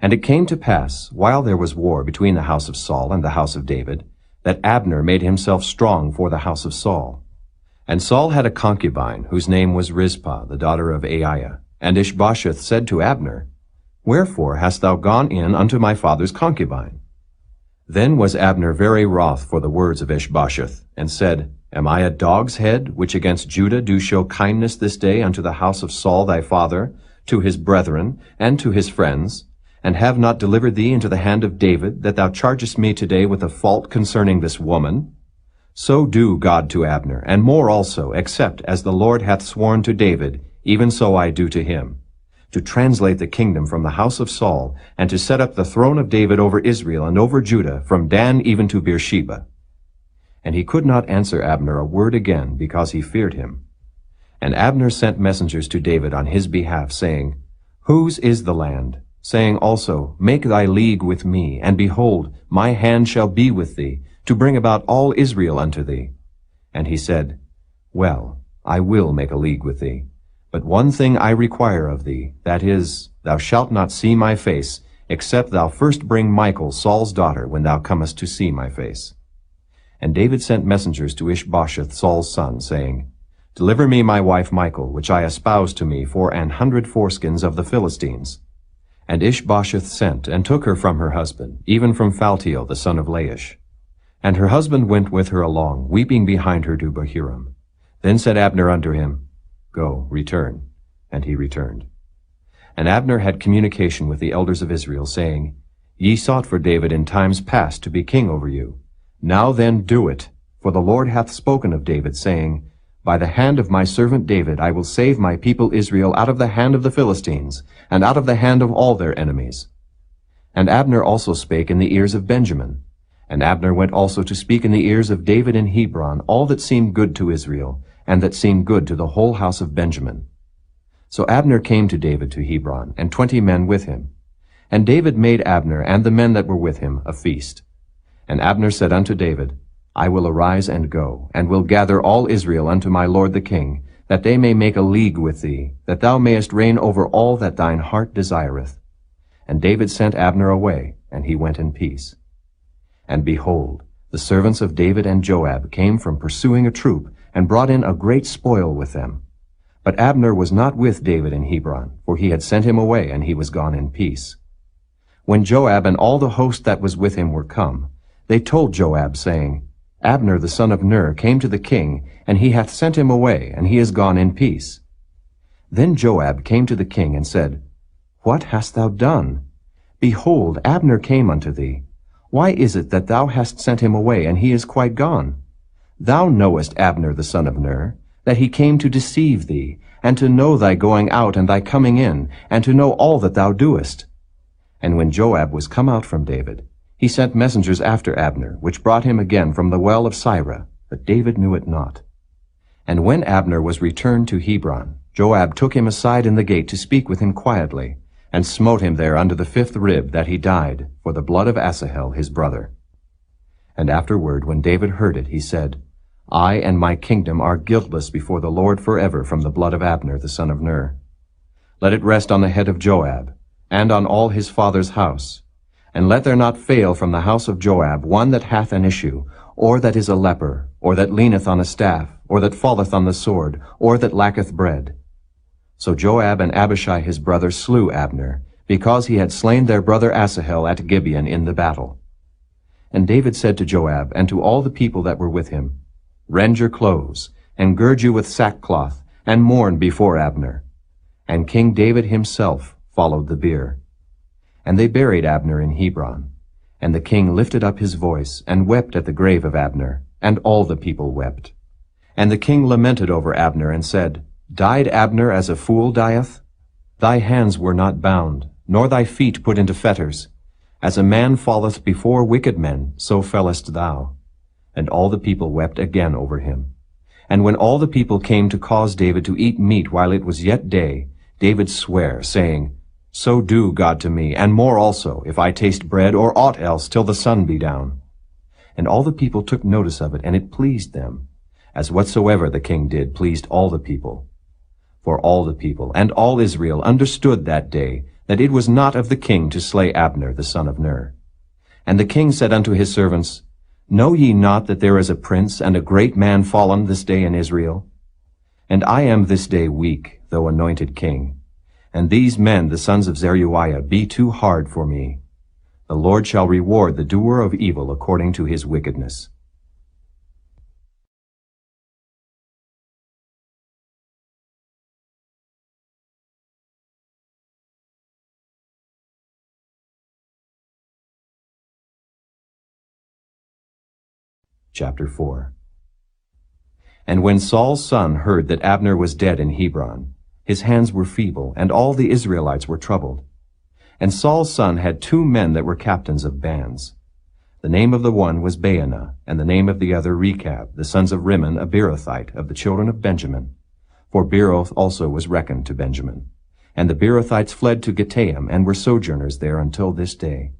And it came to pass, while there was war between the house of Saul and the house of David, that Abner made himself strong for the house of Saul. And Saul had a concubine, whose name was Rizpah, the daughter of Aiah. And Ishbosheth said to Abner, Wherefore hast thou gone in unto my father's concubine? Then was Abner very wroth for the words of Ishbosheth, and said, Am I a dog's head, which against Judah do show kindness this day unto the house of Saul thy father, to his brethren, and to his friends, and have not delivered thee into the hand of David, that thou chargest me today with a fault concerning this woman? So do God to Abner, and more also, except as the Lord hath sworn to David, even so I do to him, to translate the kingdom from the house of Saul, and to set up the throne of David over Israel and over Judah, from Dan even to Beersheba. And he could not answer Abner a word again, because he feared him. And Abner sent messengers to David on his behalf, saying, Whose is the land? Saying also, Make thy league with me, and behold, my hand shall be with thee, to bring about all Israel unto thee. And he said, Well, I will make a league with thee. But one thing I require of thee, that is, thou shalt not see my face, except thou first bring Michal, Saul's daughter, when thou comest to see my face. And David sent messengers to Ishbosheth, Saul's son, saying, Deliver me my wife Michal, which I espoused to me for 100 foreskins of the Philistines. And Ishbosheth sent, and took her from her husband, even from Phaltiel the son of Laish. And her husband went with her along, weeping behind her to Bahurim. Then said Abner unto him, Go, return. And he returned. And Abner had communication with the elders of Israel, saying, Ye sought for David in times past to be king over you. Now then do it, for the Lord hath spoken of David, saying, By the hand of my servant David I will save my people Israel out of the hand of the Philistines, and out of the hand of all their enemies. And Abner also spake in the ears of Benjamin. And Abner went also to speak in the ears of David in Hebron all that seemed good to Israel, and that seemed good to the whole house of Benjamin. So Abner came to David to Hebron, and 20 men with him. And David made Abner and the men that were with him a feast. And Abner said unto David, I will arise and go, and will gather all Israel unto my lord the king, that they may make a league with thee, that thou mayest reign over all that thine heart desireth. And David sent Abner away, and he went in peace. And behold, the servants of David and Joab came from pursuing a troop, and brought in a great spoil with them. But Abner was not with David in Hebron, for he had sent him away, and he was gone in peace. When Joab and all the host that was with him were come, they told Joab, saying, Abner the son of Ner came to the king, and he hath sent him away, and he is gone in peace. Then Joab came to the king, and said, What hast thou done? Behold, Abner came unto thee. Why is it that thou hast sent him away, and he is quite gone? Thou knowest Abner the son of Ner, that he came to deceive thee, and to know thy going out and thy coming in, and to know all that thou doest. And when Joab was come out from David, he sent messengers after Abner, which brought him again from the well of Sirah, but David knew it not. And when Abner was returned to Hebron, Joab took him aside in the gate to speak with him quietly, and smote him there under the 5th rib, that he died, for the blood of Asahel his brother. And afterward, when David heard it, he said, I and my kingdom are guiltless before the Lord forever from the blood of Abner the son of Ner. Let it rest on the head of Joab, and on all his father's house. And let there not fail from the house of Joab one that hath an issue, or that is a leper, or that leaneth on a staff, or that falleth on the sword, or that lacketh bread. So Joab and Abishai his brother slew Abner, because he had slain their brother Asahel at Gibeon in the battle. And David said to Joab and to all the people that were with him, Rend your clothes, and gird you with sackcloth, and mourn before Abner. And King David himself followed the bier. And they buried Abner in Hebron. And the king lifted up his voice, and wept at the grave of Abner, and all the people wept. And the king lamented over Abner, and said, Died Abner as a fool dieth? Thy hands were not bound, nor thy feet put into fetters. As a man falleth before wicked men, so fellest thou. And all the people wept again over him. And when all the people came to cause David to eat meat while it was yet day, David sware, saying, So do God to me, and more also, if I taste bread or aught else till the sun be down. And all the people took notice of it, and it pleased them, as whatsoever the king did pleased all the people. For all the people and all Israel understood that day that it was not of the king to slay Abner the son of Ner. And the king said unto his servants, Know ye not that there is a prince and a great man fallen this day in Israel? And I am this day weak, though anointed king. And these men, the sons of Zeruiah, be too hard for me. The Lord shall reward the doer of evil according to his wickedness. Chapter 4. And when Saul's son heard that Abner was dead in Hebron, his hands were feeble, and all the Israelites were troubled. And Saul's son had 2 men that were captains of bands. The name of the one was Baanah, and the name of the other Rechab, the sons of Rimmon, a Beerothite, of the children of Benjamin. For Beeroth also was reckoned to Benjamin. And the Beerothites fled to Gittaim, and were sojourners there until this day.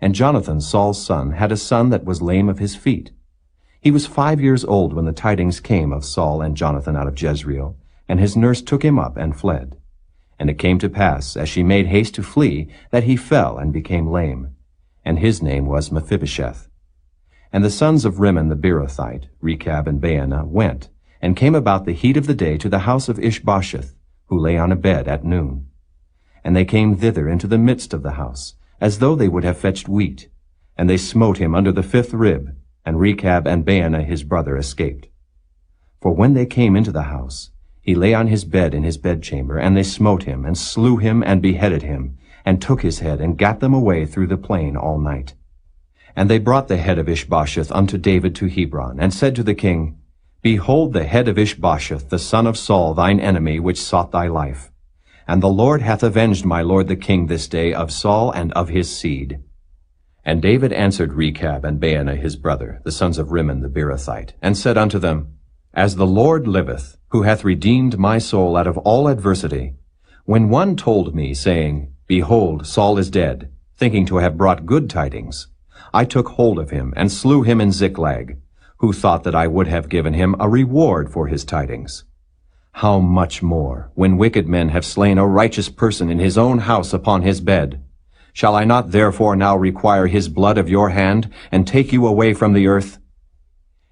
And Jonathan, Saul's son, had a son that was lame of his feet. He was 5 years old when the tidings came of Saul and Jonathan out of Jezreel, and his nurse took him up and fled. And it came to pass, as she made haste to flee, that he fell and became lame. And his name was Mephibosheth. And the sons of Rimmon the Beerothite, Rechab and Baanah, went, and came about the heat of the day to the house of Ishbosheth, who lay on a bed at noon. And they came thither into the midst of the house, as though they would have fetched wheat. And they smote him under the 5th rib, and Rechab and Baanah his brother escaped. For when they came into the house, he lay on his bed in his bedchamber, and they smote him, and slew him, and beheaded him, and took his head, and gat them away through the plain all night. And they brought the head of Ishbosheth unto David to Hebron, and said to the king, Behold the head of Ishbosheth, the son of Saul, thine enemy, which sought thy life. And the Lord hath avenged my lord the king this day of Saul and of his seed. And David answered Rechab and Baanah his brother, the sons of Rimmon the Beerothite, and said unto them, As the Lord liveth, who hath redeemed my soul out of all adversity, when one told me, saying, Behold, Saul is dead, thinking to have brought good tidings, I took hold of him, and slew him in Ziklag, who thought that I would have given him a reward for his tidings. How much more, when wicked men have slain a righteous person in his own house upon his bed? Shall I not therefore now require his blood of your hand, and take you away from the earth?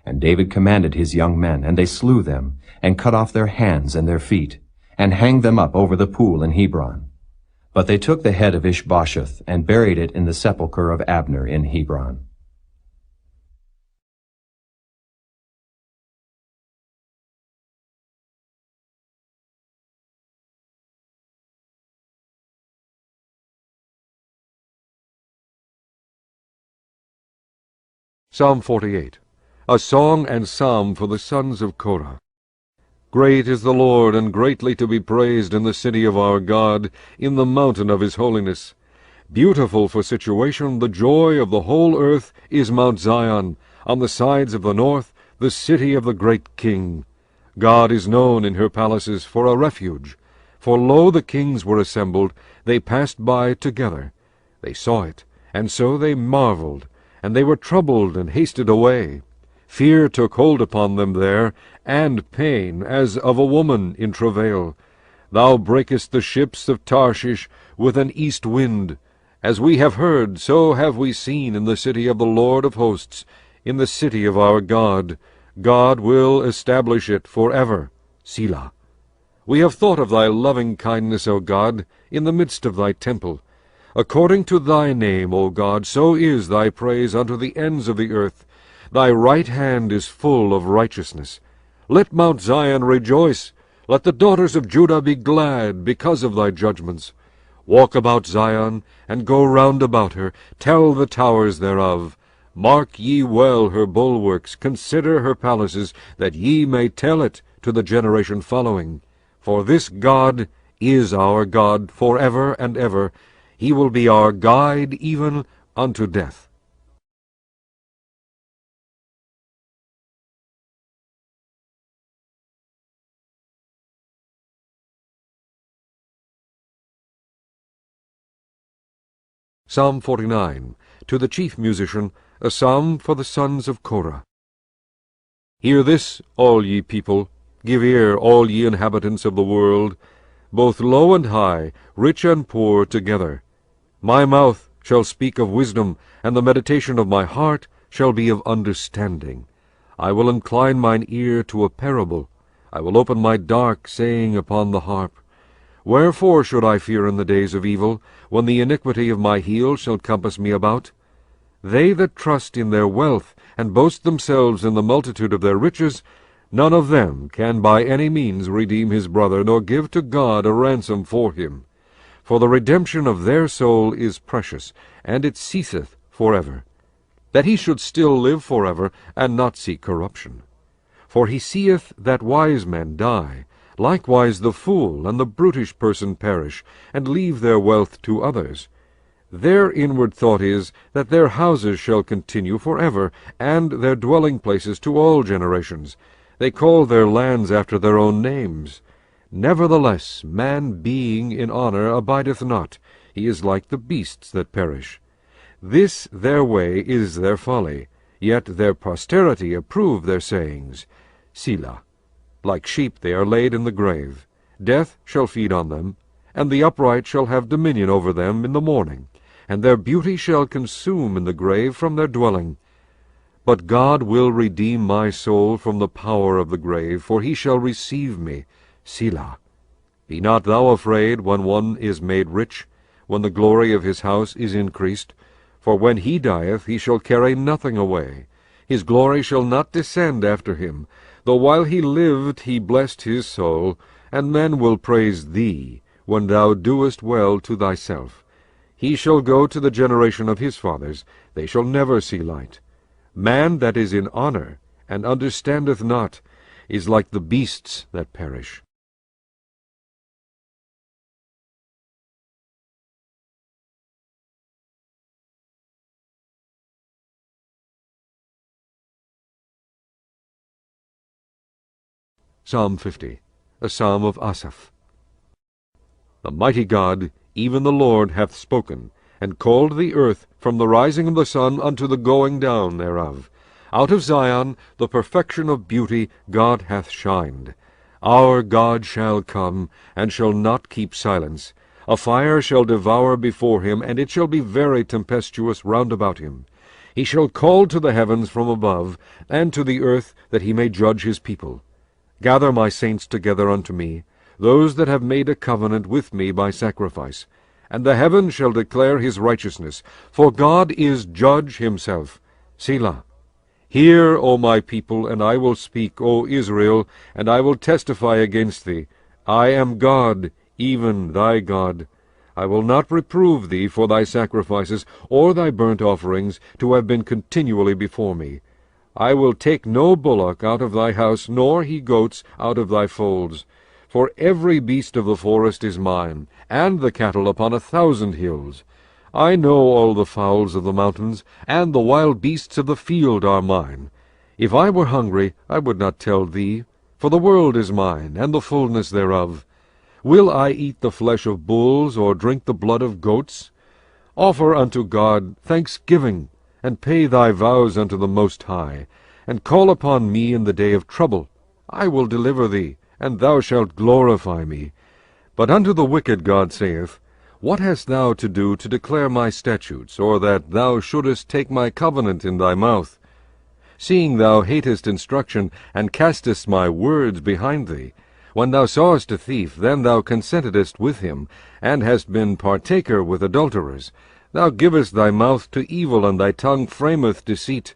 And David commanded his young men, and they slew them, and cut off their hands and their feet, and hanged them up over the pool in Hebron. But they took the head of Ishbosheth, and buried it in the sepulchre of Abner in Hebron. Psalm 48, a song and psalm for the sons of Korah. Great is the Lord, and greatly to be praised in the city of our God, in the mountain of his holiness. Beautiful for situation, the joy of the whole earth is Mount Zion, on the sides of the north, the city of the great King. God is known in her palaces for a refuge. For lo, the kings were assembled, they passed by together. They saw it, and so they marveled, and they were troubled and hasted away. Fear took hold upon them there, and pain, as of a woman in travail. Thou breakest the ships of Tarshish with an east wind. As we have heard, so have we seen in the city of the Lord of hosts, in the city of our God. God will establish it forever. Selah. We have thought of thy loving kindness, O God, in the midst of thy temple. According to thy name, O God, so is thy praise unto the ends of the earth. Thy right hand is full of righteousness. Let Mount Zion rejoice. Let the daughters of Judah be glad because of thy judgments. Walk about Zion, and go round about her, tell the towers thereof. Mark ye well her bulwarks, consider her palaces, that ye may tell it to the generation following. For this God is our God for ever and ever. He will be our guide even unto death. Psalm 49. To the chief musician, a psalm for the sons of Korah. Hear this, all ye people, give ear, all ye inhabitants of the world, both low and high, rich and poor together. My mouth shall speak of wisdom, and the meditation of my heart shall be of understanding. I will incline mine ear to a parable. I will open my dark saying upon the harp. Wherefore should I fear in the days of evil, when the iniquity of my heel shall compass me about? They that trust in their wealth, and boast themselves in the multitude of their riches, none of them can by any means redeem his brother, nor give to God a ransom for him. For the redemption of their soul is precious, and it ceaseth forever, that he should still live forever, and not see corruption. For he seeth that wise men die, likewise the fool and the brutish person perish, and leave their wealth to others. Their inward thought is, that their houses shall continue forever, and their dwelling places to all generations. They call their lands after their own names. Nevertheless, man being in honor abideth not. He is like the beasts that perish. This their way is their folly, yet their posterity approve their sayings. Selah. Like sheep they are laid in the grave. Death shall feed on them, and the upright shall have dominion over them in the morning, and their beauty shall consume in the grave from their dwelling. But God will redeem my soul from the power of the grave, for he shall receive me. Selah. Be not thou afraid when one is made rich, when the glory of his house is increased. For when he dieth, he shall carry nothing away. His glory shall not descend after him. Though while he lived he blessed his soul, and men will praise thee, when thou doest well to thyself. He shall go to the generation of his fathers, they shall never see light. Man that is in honor, and understandeth not, is like the beasts that perish. Psalm 50. A psalm of Asaph. The mighty God, even the Lord, hath spoken, and called the earth from the rising of the sun unto the going down thereof. Out of Zion, the perfection of beauty, God hath shined. Our God shall come, and shall not keep silence. A fire shall devour before him, and it shall be very tempestuous round about him. He shall call to the heavens from above, and to the earth, that he may judge his people. Gather my saints together unto me, those that have made a covenant with me by sacrifice. And the heaven shall declare his righteousness, for God is judge himself. Selah. Hear, O my people, and I will speak, O Israel, and I will testify against thee. I am God, even thy God. I will not reprove thee for thy sacrifices, or thy burnt offerings, to have been continually before me. I will take no bullock out of thy house, nor he-goats out of thy folds. For every beast of the forest is mine, and the cattle upon 1,000 hills. I know all the fowls of the mountains, and the wild beasts of the field are mine. If I were hungry, I would not tell thee, for the world is mine, and the fullness thereof. Will I eat the flesh of bulls, or drink the blood of goats? Offer unto God thanksgiving, and pay thy vows unto the Most High, and call upon me in the day of trouble. I will deliver thee, and thou shalt glorify me. But unto the wicked God saith, What hast thou to do to declare my statutes, or that thou shouldest take my covenant in thy mouth? Seeing thou hatest instruction, and castest my words behind thee, when thou sawest a thief, then thou consentedst with him, and hast been partaker with adulterers. Thou givest thy mouth to evil, and thy tongue frameth deceit.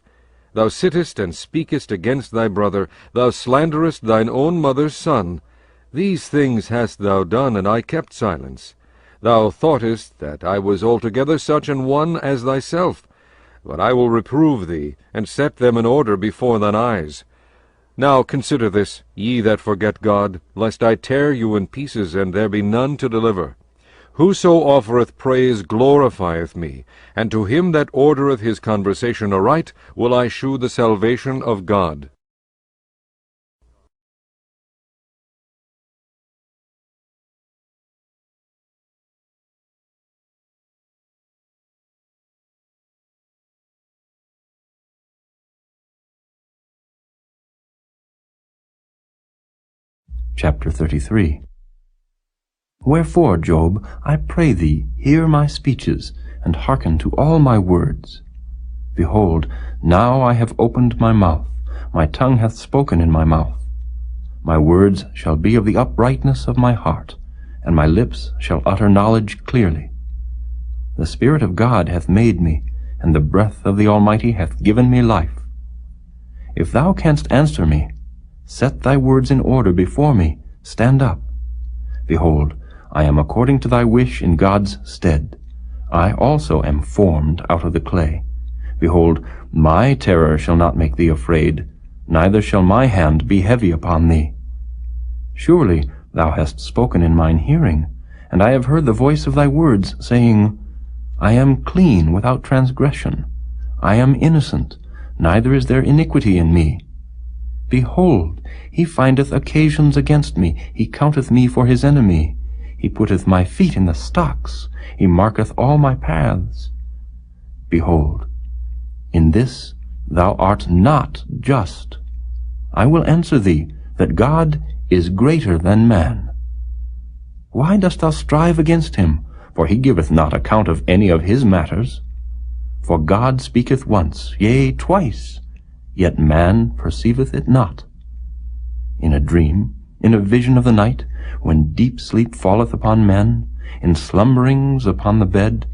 Thou sittest and speakest against thy brother, thou slanderest thine own mother's son. These things hast thou done, and I kept silence. Thou thoughtest that I was altogether such an one as thyself. But I will reprove thee, and set them in order before thine eyes. Now consider this, ye that forget God, lest I tear you in pieces, and there be none to deliver. Whoso offereth praise glorifieth me, and to him that ordereth his conversation aright will I shew the salvation of God. Chapter 33. Wherefore, Job, I pray thee, hear my speeches, and hearken to all my words. Behold, now I have opened my mouth, my tongue hath spoken in my mouth. My words shall be of the uprightness of my heart, and my lips shall utter knowledge clearly. The Spirit of God hath made me, and the breath of the Almighty hath given me life. If thou canst answer me, set thy words in order before me, stand up. Behold, I am according to thy wish in God's stead. I also am formed out of the clay. Behold, my terror shall not make thee afraid, neither shall my hand be heavy upon thee. Surely thou hast spoken in mine hearing, and I have heard the voice of thy words, saying, I am clean without transgression. I am innocent, neither is there iniquity in me. Behold, he findeth occasions against me, he counteth me for his enemy. He putteth my feet in the stocks, he marketh all my paths. Behold, in this thou art not just. I will answer thee, that God is greater than man. Why dost thou strive against him? For he giveth not account of any of his matters. For God speaketh once, yea, twice, yet man perceiveth it not. In a dream, in a vision of the night, when deep sleep falleth upon men, in slumberings upon the bed,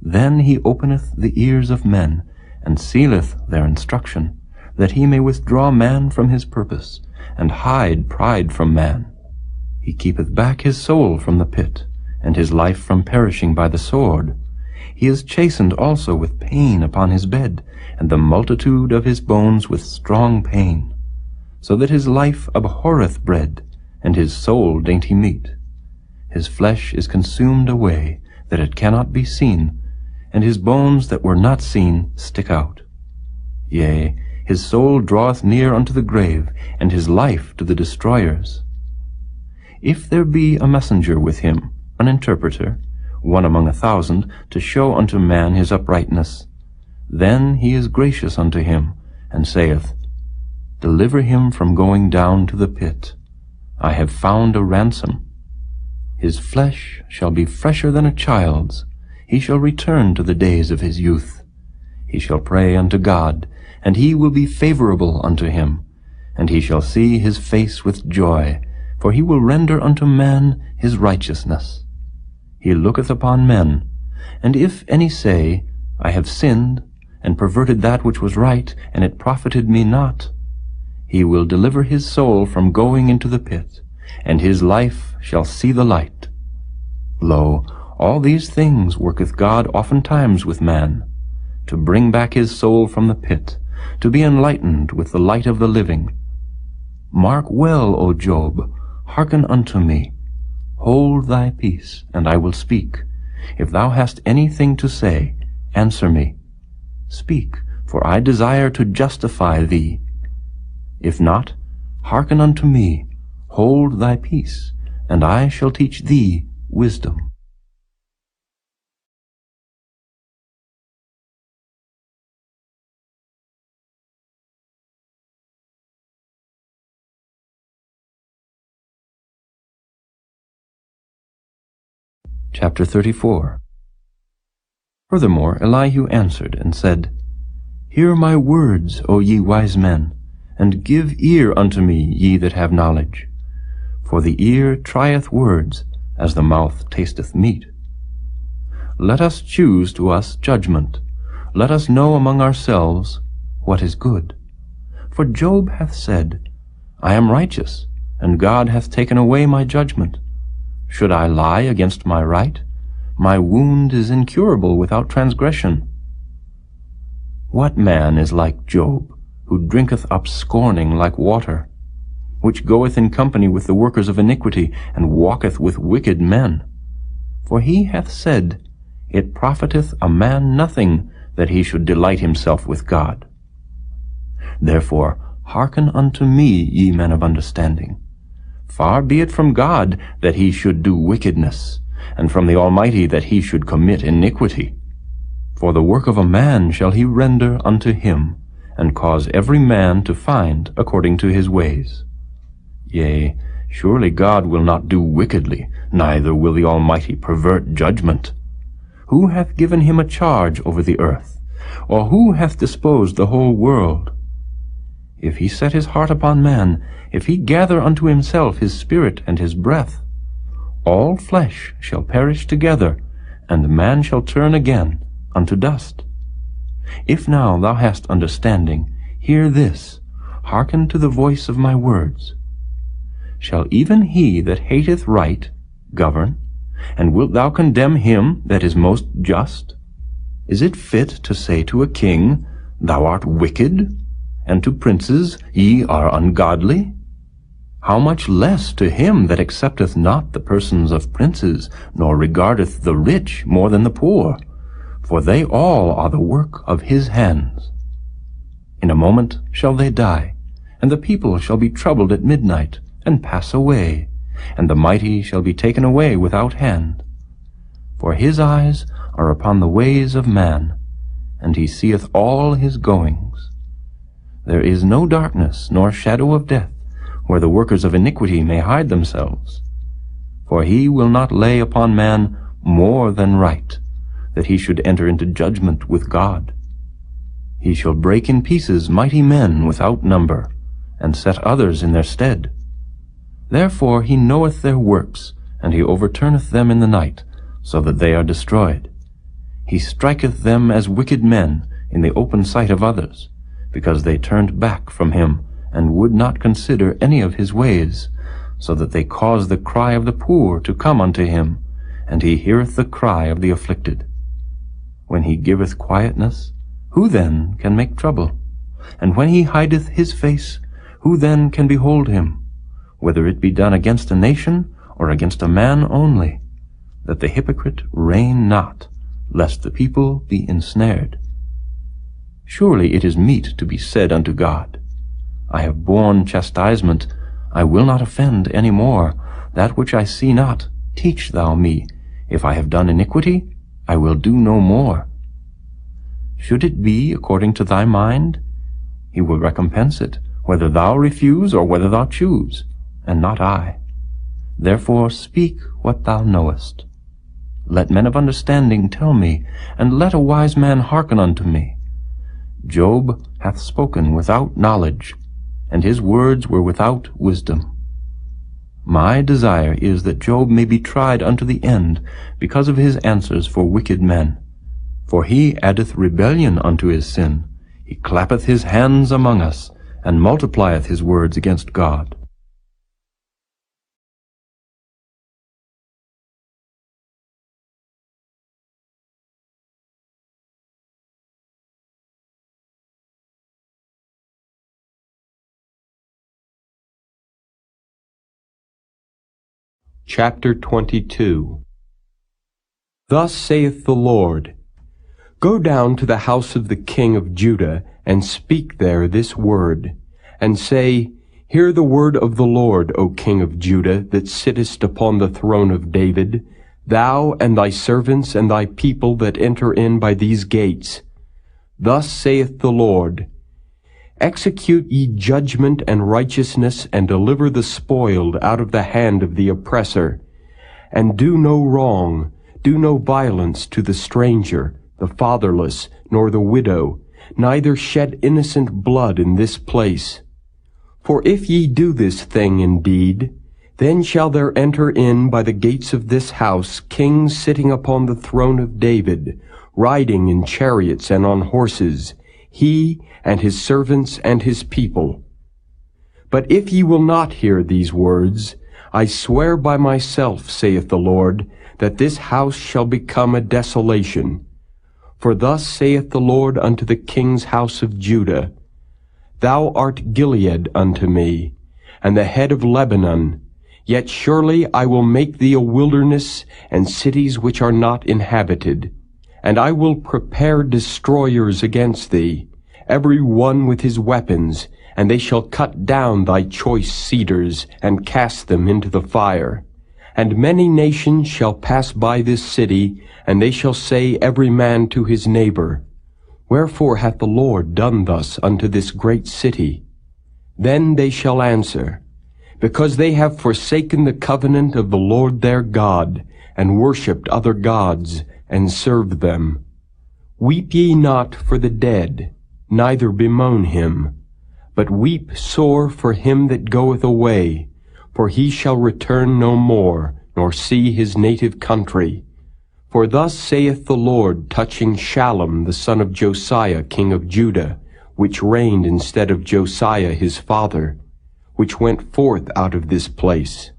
then he openeth the ears of men, and sealeth their instruction, that he may withdraw man from his purpose, and hide pride from man. He keepeth back his soul from the pit, and his life from perishing by the sword. He is chastened also with pain upon his bed, and the multitude of his bones with strong pain, so that his life abhorreth bread, and his soul dainty meat. His flesh is consumed away, that it cannot be seen, and his bones that were not seen stick out. Yea, his soul draweth near unto the grave, and his life to the destroyers. If there be a messenger with him, an interpreter, one among 1,000, to show unto man his uprightness, then he is gracious unto him, and saith, Deliver him from going down to the pit. I have found a ransom. His flesh shall be fresher than a child's. He shall return to the days of his youth. He shall pray unto God, and he will be favorable unto him, and he shall see his face with joy, for he will render unto man his righteousness. He looketh upon men, and if any say, I have sinned, and perverted that which was right, and it profited me not, he will deliver his soul from going into the pit, and his life shall see the light. Lo, all these things worketh God oftentimes with man, to bring back his soul from the pit, to be enlightened with the light of the living. Mark well, O Job, hearken unto me. Hold thy peace, and I will speak. If thou hast anything to say, answer me. Speak, for I desire to justify thee. If not, hearken unto me. Hold thy peace, and I shall teach thee wisdom. Chapter 34. Furthermore Elihu answered and said, Hear my words, O ye wise men, and give ear unto me, ye that have knowledge. For the ear trieth words, as the mouth tasteth meat. Let us choose to us judgment. Let us know among ourselves what is good. For Job hath said, I am righteous, and God hath taken away my judgment. Should I lie against my right? My wound is incurable without transgression. What man is like Job, who drinketh up scorning like water, which goeth in company with the workers of iniquity, and walketh with wicked men? For he hath said, It profiteth a man nothing that he should delight himself with God. Therefore hearken unto me, ye men of understanding. Far be it from God that he should do wickedness, and from the Almighty that he should commit iniquity. For the work of a man shall he render unto him, and cause every man to find according to his ways. Yea, surely God will not do wickedly, neither will the Almighty pervert judgment. Who hath given him a charge over the earth? Or who hath disposed the whole world? If he set his heart upon man, if he gather unto himself his spirit and his breath, all flesh shall perish together, and man shall turn again unto dust. If now thou hast understanding, hear this, hearken to the voice of my words. Shall even he that hateth right govern? And wilt thou condemn him that is most just? Is it fit to say to a king, Thou art wicked, and to princes, Ye are ungodly? How much less to him that accepteth not the persons of princes, nor regardeth the rich more than the poor? For they all are the work of his hands. In a moment shall they die, and the people shall be troubled at midnight, and pass away, and the mighty shall be taken away without hand. For his eyes are upon the ways of man, and he seeth all his goings. There is no darkness nor shadow of death, where the workers of iniquity may hide themselves. For he will not lay upon man more than right, that he should enter into judgment with God. He shall break in pieces mighty men without number, and set others in their stead. Therefore he knoweth their works, and he overturneth them in the night, so that they are destroyed. He striketh them as wicked men in the open sight of others, because they turned back from him, and would not consider any of his ways, so that they cause the cry of the poor to come unto him, and he heareth the cry of the afflicted. When he giveth quietness, who then can make trouble? And when he hideth his face, who then can behold him? Whether it be done against a nation, or against a man only, that the hypocrite reign not, lest the people be ensnared. Surely it is meet to be said unto God, I have borne chastisement, I will not offend any more. That which I see not, teach thou me. If I have done iniquity, I will do no more. Should it be according to thy mind, he will recompense it, whether thou refuse or whether thou choose, and not I. Therefore speak what thou knowest. Let men of understanding tell me, and let a wise man hearken unto me. Job hath spoken without knowledge, and his words were without wisdom. My desire is that Job may be tried unto the end, because of his answers for wicked men. For he addeth rebellion unto his sin. He clappeth his hands among us, and multiplieth his words against God. Chapter 22. Thus saith the Lord, Go down to the house of the king of Judah, and speak there this word, and say, Hear the word of the Lord, O king of Judah, that sittest upon the throne of David, thou and thy servants and thy people that enter in by these gates. Thus saith the Lord, Execute ye judgment and righteousness, and deliver the spoiled out of the hand of the oppressor. And do no wrong, do no violence to the stranger, the fatherless, nor the widow, neither shed innocent blood in this place. For if ye do this thing indeed, then shall there enter in by the gates of this house kings sitting upon the throne of David, riding in chariots and on horses, he and his servants and his people. But if ye will not hear these words, I swear by myself, saith the Lord, that this house shall become a desolation. For thus saith the Lord unto the king's house of Judah, Thou art Gilead unto me, and the head of Lebanon, yet surely I will make thee a wilderness, and cities which are not inhabited. And I will prepare destroyers against thee, every one with his weapons, and they shall cut down thy choice cedars, and cast them into the fire. And many nations shall pass by this city, and they shall say every man to his neighbor, Wherefore hath the Lord done thus unto this great city? Then they shall answer, Because they have forsaken the covenant of the Lord their God, and worshipped other gods, and served them. Weep ye not for the dead, neither bemoan him, but weep sore for him that goeth away, for he shall return no more, nor see his native country. For thus saith the Lord touching Shallum the son of Josiah king of Judah, which reigned instead of Josiah his father, which went forth out of this place.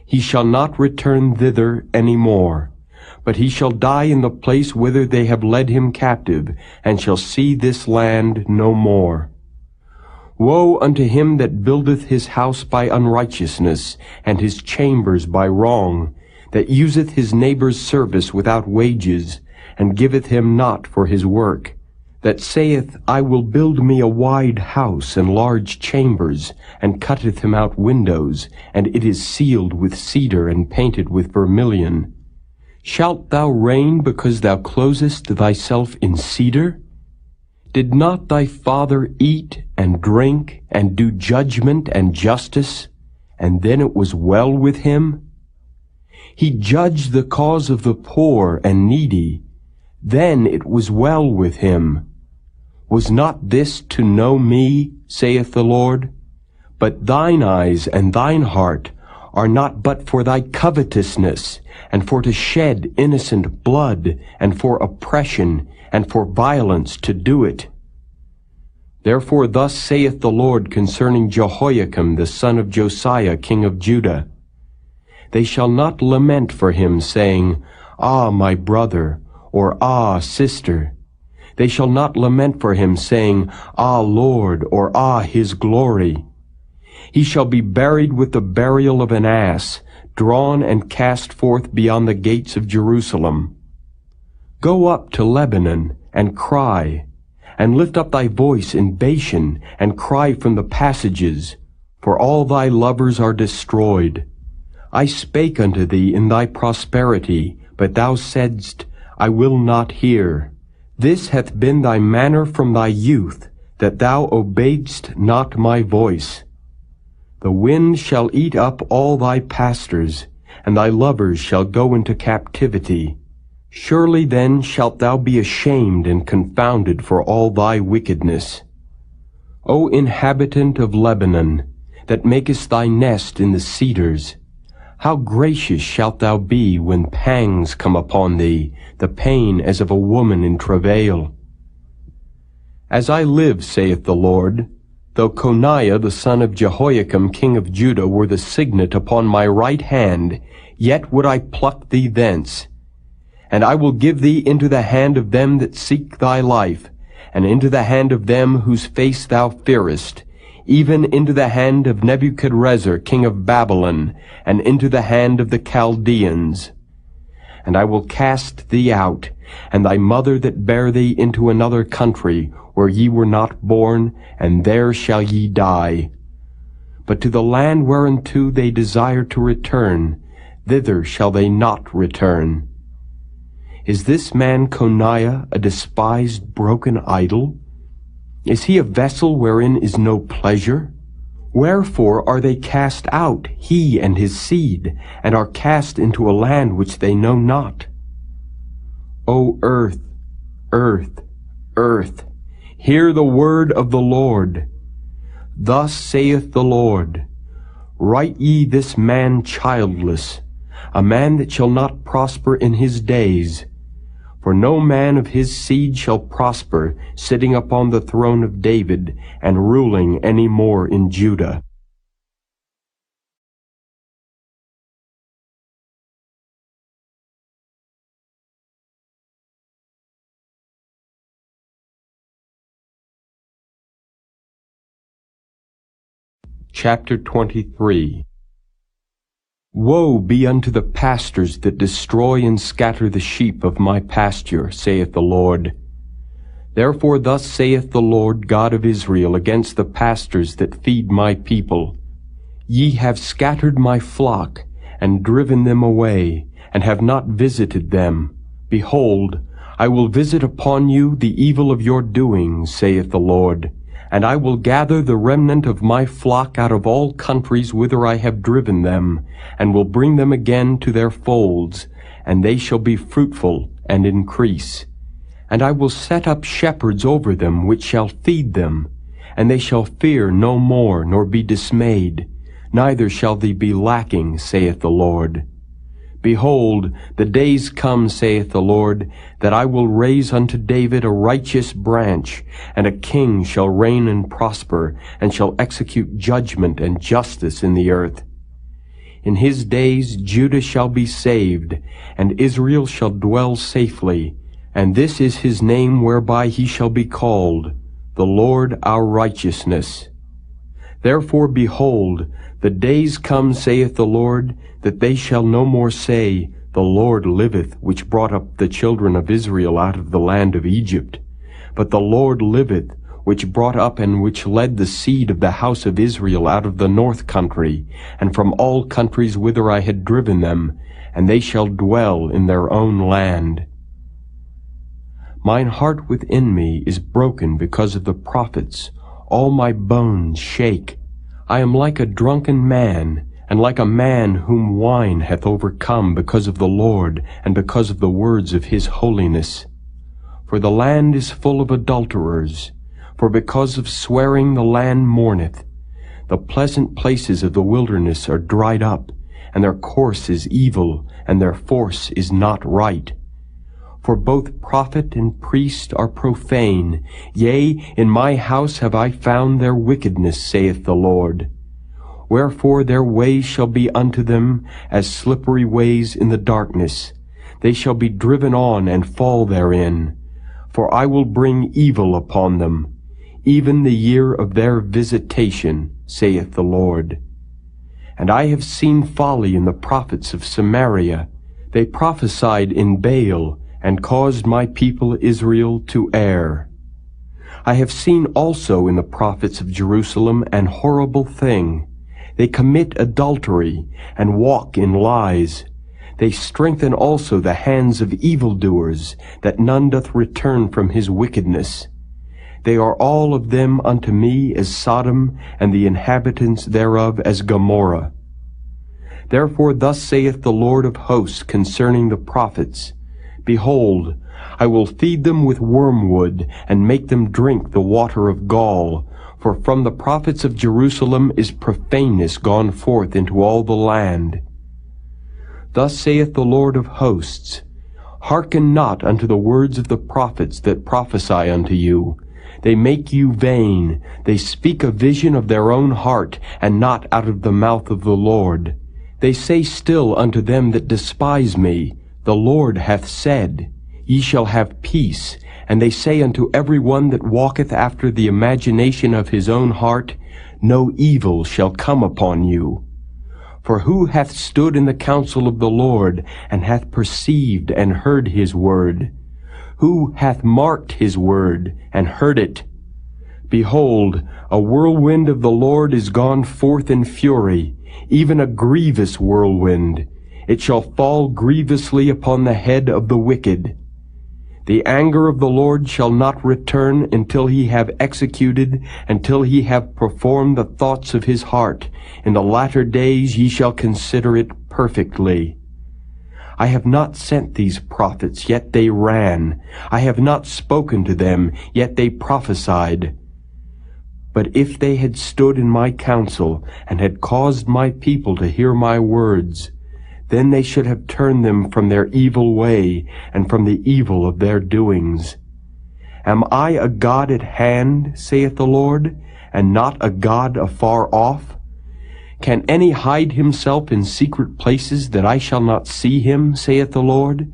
He shall not return thither any more, but he shall die in the place whither they have led him captive, and shall see this land no more. Woe unto him that buildeth his house by unrighteousness, and his chambers by wrong, that useth his neighbor's service without wages, and giveth him not for his work, that saith, I will build me a wide house and large chambers, and cutteth him out windows, and it is sealed with cedar and painted with vermilion. Shalt thou reign because thou closest thyself in cedar? Did not thy father eat and drink and do judgment and justice, and then it was well with him? He judged the cause of the poor and needy, then it was well with him. Was not this to know me, saith the Lord? But thine eyes and thine heart are not but for thy covetousness, and for to shed innocent blood, and for oppression, and for violence to do it. Therefore thus saith the Lord concerning Jehoiakim the son of Josiah king of Judah, They shall not lament for him, saying, Ah, my brother, or Ah, sister. They shall not lament for him, saying, Ah, Lord, or Ah, his glory. He shall be buried with the burial of an ass, drawn and cast forth beyond the gates of Jerusalem. Go up to Lebanon, and cry, and lift up thy voice in Bashan, and cry from the passages, for all thy lovers are destroyed. I spake unto thee in thy prosperity, but thou saidst, I will not hear. This hath been thy manner from thy youth, that thou obeyedst not my voice. The wind shall eat up all thy pastors, and thy lovers shall go into captivity. Surely then shalt thou be ashamed and confounded for all thy wickedness. O inhabitant of Lebanon, that makest thy nest in the cedars, how gracious shalt thou be when pangs come upon thee, the pain as of a woman in travail. As I live, saith the Lord, though Coniah the son of Jehoiakim king of Judah were the signet upon my right hand, yet would I pluck thee thence. And I will give thee into the hand of them that seek thy life, and into the hand of them whose face thou fearest, even into the hand of Nebuchadrezzar king of Babylon, and into the hand of the Chaldeans. And I will cast thee out, and thy mother that bare thee into another country, where ye were not born, and there shall ye die. But to the land whereunto they desire to return, thither shall they not return. Is this man Coniah a despised broken idol? Is he a vessel wherein is no pleasure? Wherefore are they cast out, he and his seed, and are cast into a land which they know not? O earth, earth, earth, hear the word of the Lord. Thus saith the Lord, Write ye this man childless, a man that shall not prosper in his days. For no man of his seed shall prosper, sitting upon the throne of David, and ruling any more in Judah. Chapter 23. Woe be unto the pastors that destroy and scatter the sheep of my pasture, saith the Lord. Therefore thus saith the Lord God of Israel against the pastors that feed my people. Ye have scattered my flock, and driven them away, and have not visited them. Behold, I will visit upon you the evil of your doings, saith the Lord. And I will gather the remnant of my flock out of all countries whither I have driven them, and will bring them again to their folds, and they shall be fruitful and increase. And I will set up shepherds over them, which shall feed them, and they shall fear no more, nor be dismayed, neither shall they be lacking, saith the Lord. Behold, the days come, saith the Lord, that I will raise unto David a righteous branch, and a king shall reign and prosper, and shall execute judgment and justice in the earth. In his days Judah shall be saved, and Israel shall dwell safely, and this is his name whereby he shall be called, the Lord our righteousness. Therefore, behold, the days come, saith the Lord, that they shall no more say, The Lord liveth, which brought up the children of Israel out of the land of Egypt. But the Lord liveth, which brought up and which led the seed of the house of Israel out of the north country, and from all countries whither I had driven them, and they shall dwell in their own land. Mine heart within me is broken because of the prophets. All my bones shake. I am like a drunken man, and like a man whom wine hath overcome because of the Lord, and because of the words of his holiness. For the land is full of adulterers, for because of swearing the land mourneth. The pleasant places of the wilderness are dried up, and their course is evil, and their force is not right. For both prophet and priest are profane. Yea, in my house have I found their wickedness, saith the Lord. Wherefore their ways shall be unto them as slippery ways in the darkness. They shall be driven on and fall therein. For I will bring evil upon them, even the year of their visitation, saith the Lord. And I have seen folly in the prophets of Samaria. They prophesied in Baal, and caused my people Israel to err. I have seen also in the prophets of Jerusalem an horrible thing. They commit adultery, and walk in lies. They strengthen also the hands of evildoers, that none doth return from his wickedness. They are all of them unto me as Sodom, and the inhabitants thereof as Gomorrah. Therefore thus saith the Lord of hosts concerning the prophets, Behold, I will feed them with wormwood, and make them drink the water of gall. For from the prophets of Jerusalem is profaneness gone forth into all the land. Thus saith the Lord of hosts, Hearken not unto the words of the prophets that prophesy unto you. They make you vain. They speak a vision of their own heart, and not out of the mouth of the Lord. They say still unto them that despise me, The Lord hath said, Ye shall have peace. And they say unto every one that walketh after the imagination of his own heart, No evil shall come upon you. For who hath stood in the counsel of the Lord, and hath perceived and heard his word? Who hath marked his word, and heard it? Behold, a whirlwind of the Lord is gone forth in fury, even a grievous whirlwind. It shall fall grievously upon the head of the wicked. The anger of the Lord shall not return until he have executed, until he have performed the thoughts of his heart. In the latter days ye shall consider it perfectly. I have not sent these prophets, yet they ran. I have not spoken to them, yet they prophesied. But if they had stood in my counsel, and had caused my people to hear my words, then they should have turned them from their evil way, and from the evil of their doings. Am I a God at hand, saith the Lord, and not a God afar off? Can any hide himself in secret places, that I shall not see him, saith the Lord?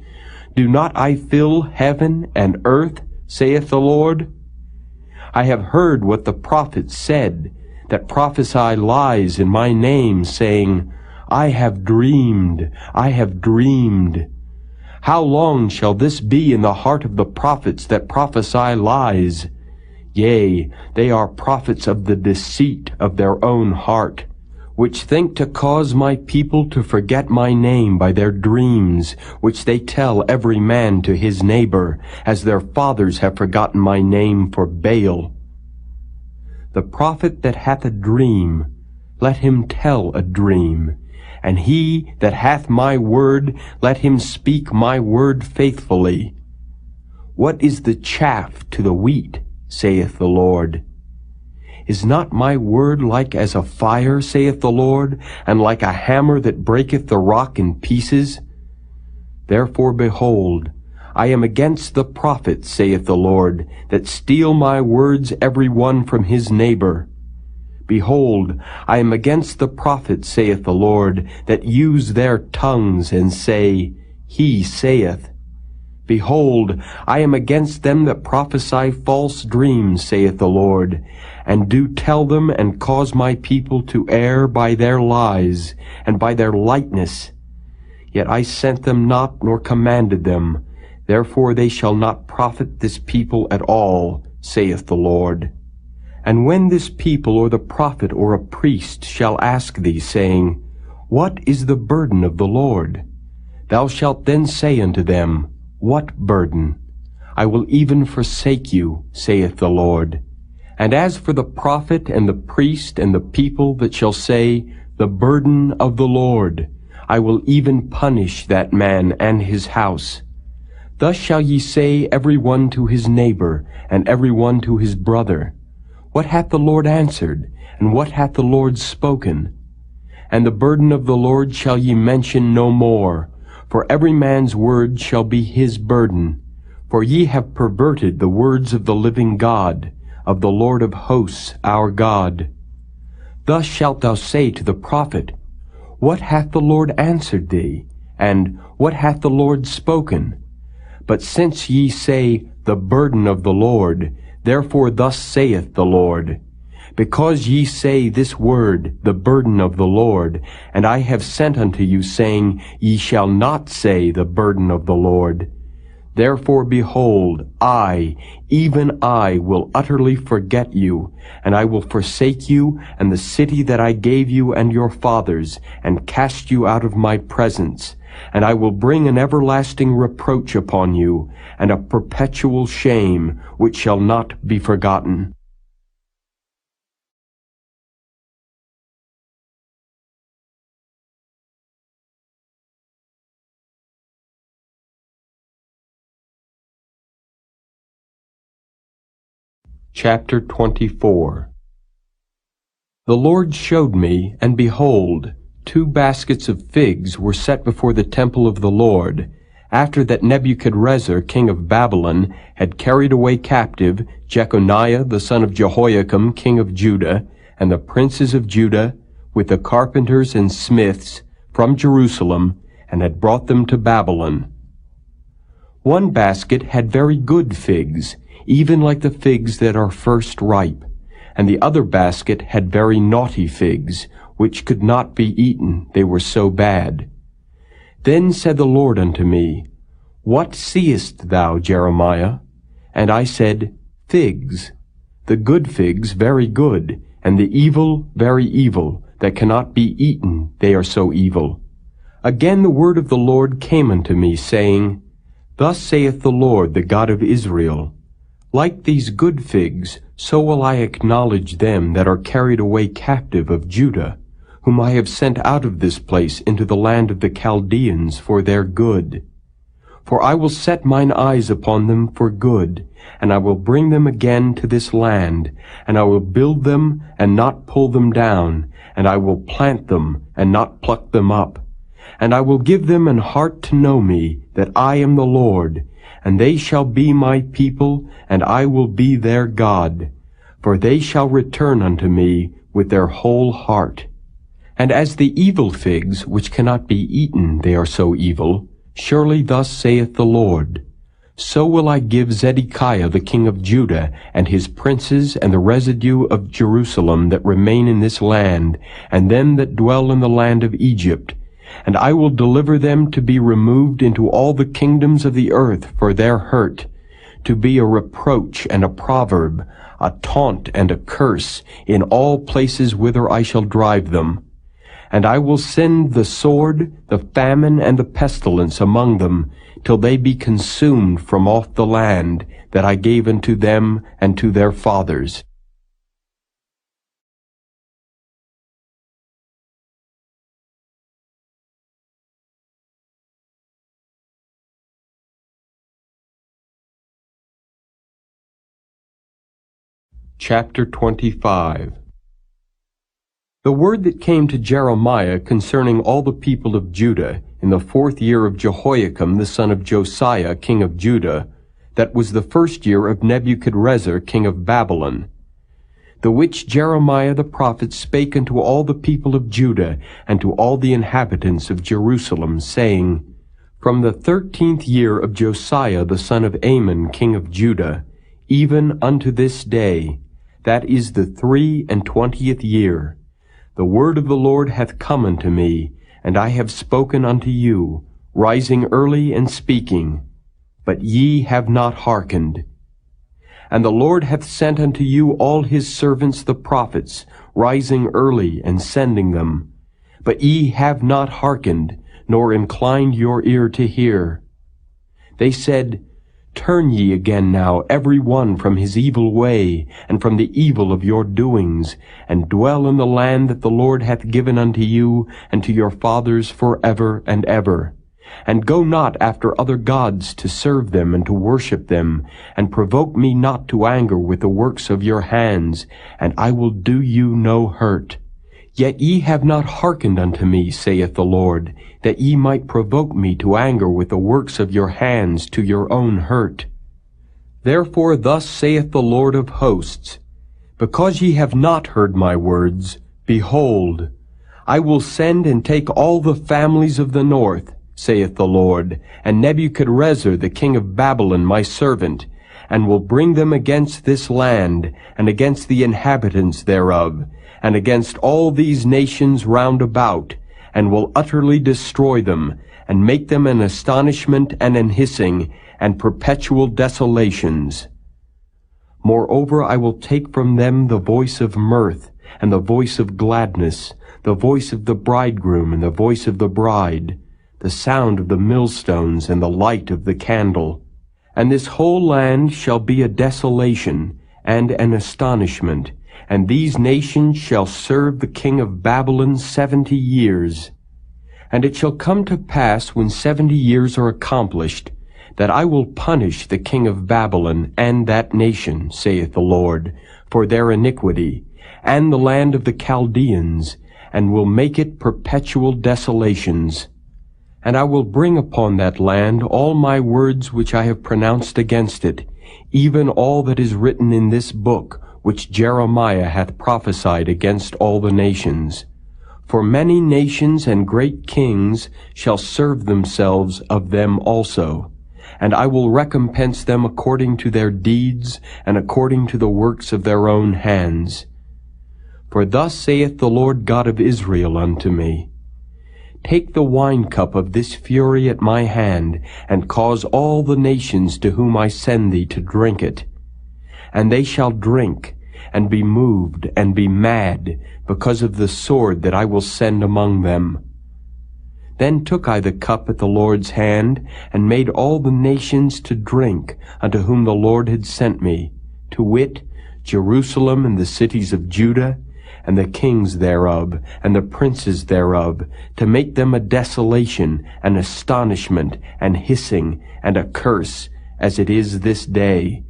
Do not I fill heaven and earth, saith the Lord? I have heard what the prophets said. that prophesy lies in my name, saying, I have dreamed, I have dreamed. How long shall this be in the heart of the prophets that prophesy lies? Yea, they are prophets of the deceit of their own heart, which think to cause my people to forget my name by their dreams, which they tell every man to his neighbor, as their fathers have forgotten my name for Baal. The prophet that hath a dream, let him tell a dream, and he that hath my word, let him speak my word faithfully. What is the chaff to the wheat, saith the Lord? Is not my word like as a fire, saith the Lord, and like a hammer that breaketh the rock in pieces? Therefore, behold, I am against the prophets, saith the Lord, that steal my words every one from his neighbor. Behold, I am against the prophets, saith the Lord, that use their tongues and say, He saith. Behold, I am against them that prophesy false dreams, saith the Lord, and do tell them and cause my people to err by their lies and by their lightness. Yet I sent them not nor commanded them. Therefore they shall not profit this people at all, saith the Lord. And when this people or the prophet or a priest shall ask thee, saying, What is the burden of the Lord? Thou shalt then say unto them, What burden? I will even forsake you, saith the Lord. And as for the prophet and the priest and the people that shall say, The burden of the Lord, I will even punish that man and his house. Thus shall ye say every one to his neighbor, and every one to his brother, What hath the Lord answered, and what hath the Lord spoken? And the burden of the Lord shall ye mention no more, for every man's word shall be his burden. For ye have perverted the words of the living God, of the Lord of hosts our God. Thus shalt thou say to the prophet, What hath the Lord answered thee? And what hath the Lord spoken? But since ye say, The burden of the Lord, therefore thus saith the Lord, Because ye say this word, the burden of the Lord, and I have sent unto you, saying, Ye shall not say the burden of the Lord. Therefore, behold, I, even I, will utterly forget you, and I will forsake you, and the city that I gave you and your fathers, and cast you out of my presence. And I will bring an everlasting reproach upon you, and a perpetual shame, which shall not be forgotten. Chapter 24. The Lord showed me, and behold, 2 baskets of figs were set before the temple of the Lord, after that Nebuchadrezzar king of Babylon had carried away captive Jeconiah the son of Jehoiakim king of Judah, and the princes of Judah, with the carpenters and smiths, from Jerusalem, and had brought them to Babylon. 1 basket had very good figs, even like the figs that are first ripe, and the other basket had very naughty figs, which could not be eaten, they were so bad. Then said the Lord unto me, What seest thou, Jeremiah? And I said, Figs, the good figs very good, and the evil very evil, that cannot be eaten, they are so evil. Again the word of the Lord came unto me, saying, Thus saith the Lord, the God of Israel, Like these good figs, so will I acknowledge them that are carried away captive of Judah, whom I have sent out of this place into the land of the Chaldeans for their good. For I will set mine eyes upon them for good, and I will bring them again to this land, and I will build them and not pull them down, and I will plant them and not pluck them up. And I will give them an heart to know me, that I am the Lord, and they shall be my people, and I will be their God. For they shall return unto me with their whole heart. And as the evil figs, which cannot be eaten, they are so evil, surely thus saith the Lord, so will I give Zedekiah the king of Judah, and his princes, and the residue of Jerusalem that remain in this land, and them that dwell in the land of Egypt, and I will deliver them to be removed into all the kingdoms of the earth for their hurt, to be a reproach and a proverb, a taunt and a curse, in all places whither I shall drive them. And I will send the sword, the famine, and the pestilence among them, till they be consumed from off the land that I gave unto them and to their fathers. Chapter 25. The word that came to Jeremiah concerning all the people of Judah in the 4th year of Jehoiakim the son of Josiah king of Judah, that was the 1st year of Nebuchadrezzar king of Babylon, the which Jeremiah the prophet spake unto all the people of Judah and to all the inhabitants of Jerusalem, saying, From the 13th year of Josiah the son of Amon king of Judah, even unto this day, that is the 23 year, the word of the Lord hath come unto me, and I have spoken unto you, rising early and speaking, but ye have not hearkened. And the Lord hath sent unto you all his servants the prophets, rising early and sending them, but ye have not hearkened, nor inclined your ear to hear. They said, Turn ye again now every one from his evil way, and from the evil of your doings, and dwell in the land that the Lord hath given unto you and to your fathers forever and ever. And go not after other gods to serve them and to worship them, and provoke me not to anger with the works of your hands, and I will do you no hurt. Yet ye have not hearkened unto me, saith the Lord, that ye might provoke me to anger with the works of your hands to your own hurt. Therefore thus saith the Lord of hosts, Because ye have not heard my words, behold, I will send and take all the families of the north, saith the Lord, and Nebuchadrezzar the king of Babylon my servant, and will bring them against this land, and against the inhabitants thereof, and against all these nations round about, and will utterly destroy them, and make them an astonishment and an hissing, and perpetual desolations. Moreover, I will take from them the voice of mirth, and the voice of gladness, the voice of the bridegroom, and the voice of the bride, the sound of the millstones, and the light of the candle. And this whole land shall be a desolation, and an astonishment, and these nations shall serve the king of Babylon 70 years. And it shall come to pass, when 70 years are accomplished, that I will punish the king of Babylon and that nation, saith the Lord, for their iniquity, and the land of the Chaldeans, and will make it perpetual desolations. And I will bring upon that land all my words which I have pronounced against it, even all that is written in this book, which Jeremiah hath prophesied against all the nations. For many nations and great kings shall serve themselves of them also, and I will recompense them according to their deeds, and according to the works of their own hands. For thus saith the Lord God of Israel unto me, Take the wine cup of this fury at my hand, and cause all the nations to whom I send thee to drink it. And they shall drink, and be moved, and be mad, because of the sword that I will send among them. Then took I the cup at the Lord's hand, and made all the nations to drink, unto whom the Lord had sent me, to wit, Jerusalem and the cities of Judah, and the kings thereof, and the princes thereof, to make them a desolation, an astonishment, and hissing, and a curse, as it is this day.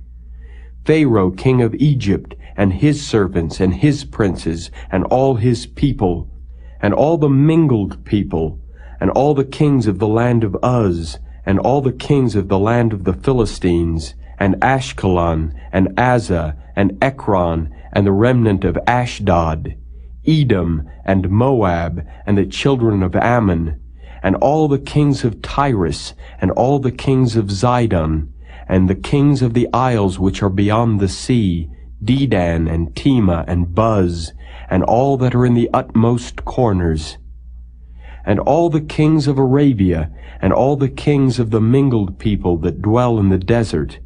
Pharaoh king of Egypt, and his servants, and his princes, and all his people, and all the mingled people, and all the kings of the land of Uz, and all the kings of the land of the Philistines, and Ashkelon, and Azzah, and Ekron, and the remnant of Ashdod, Edom, and Moab, and the children of Ammon, and all the kings of Tyrus, and all the kings of Zidon, and the kings of the isles which are beyond the sea, Dedan and Tema and Buz, and all that are in the utmost corners, and all the kings of Arabia, and all the kings of the mingled people that dwell in the desert,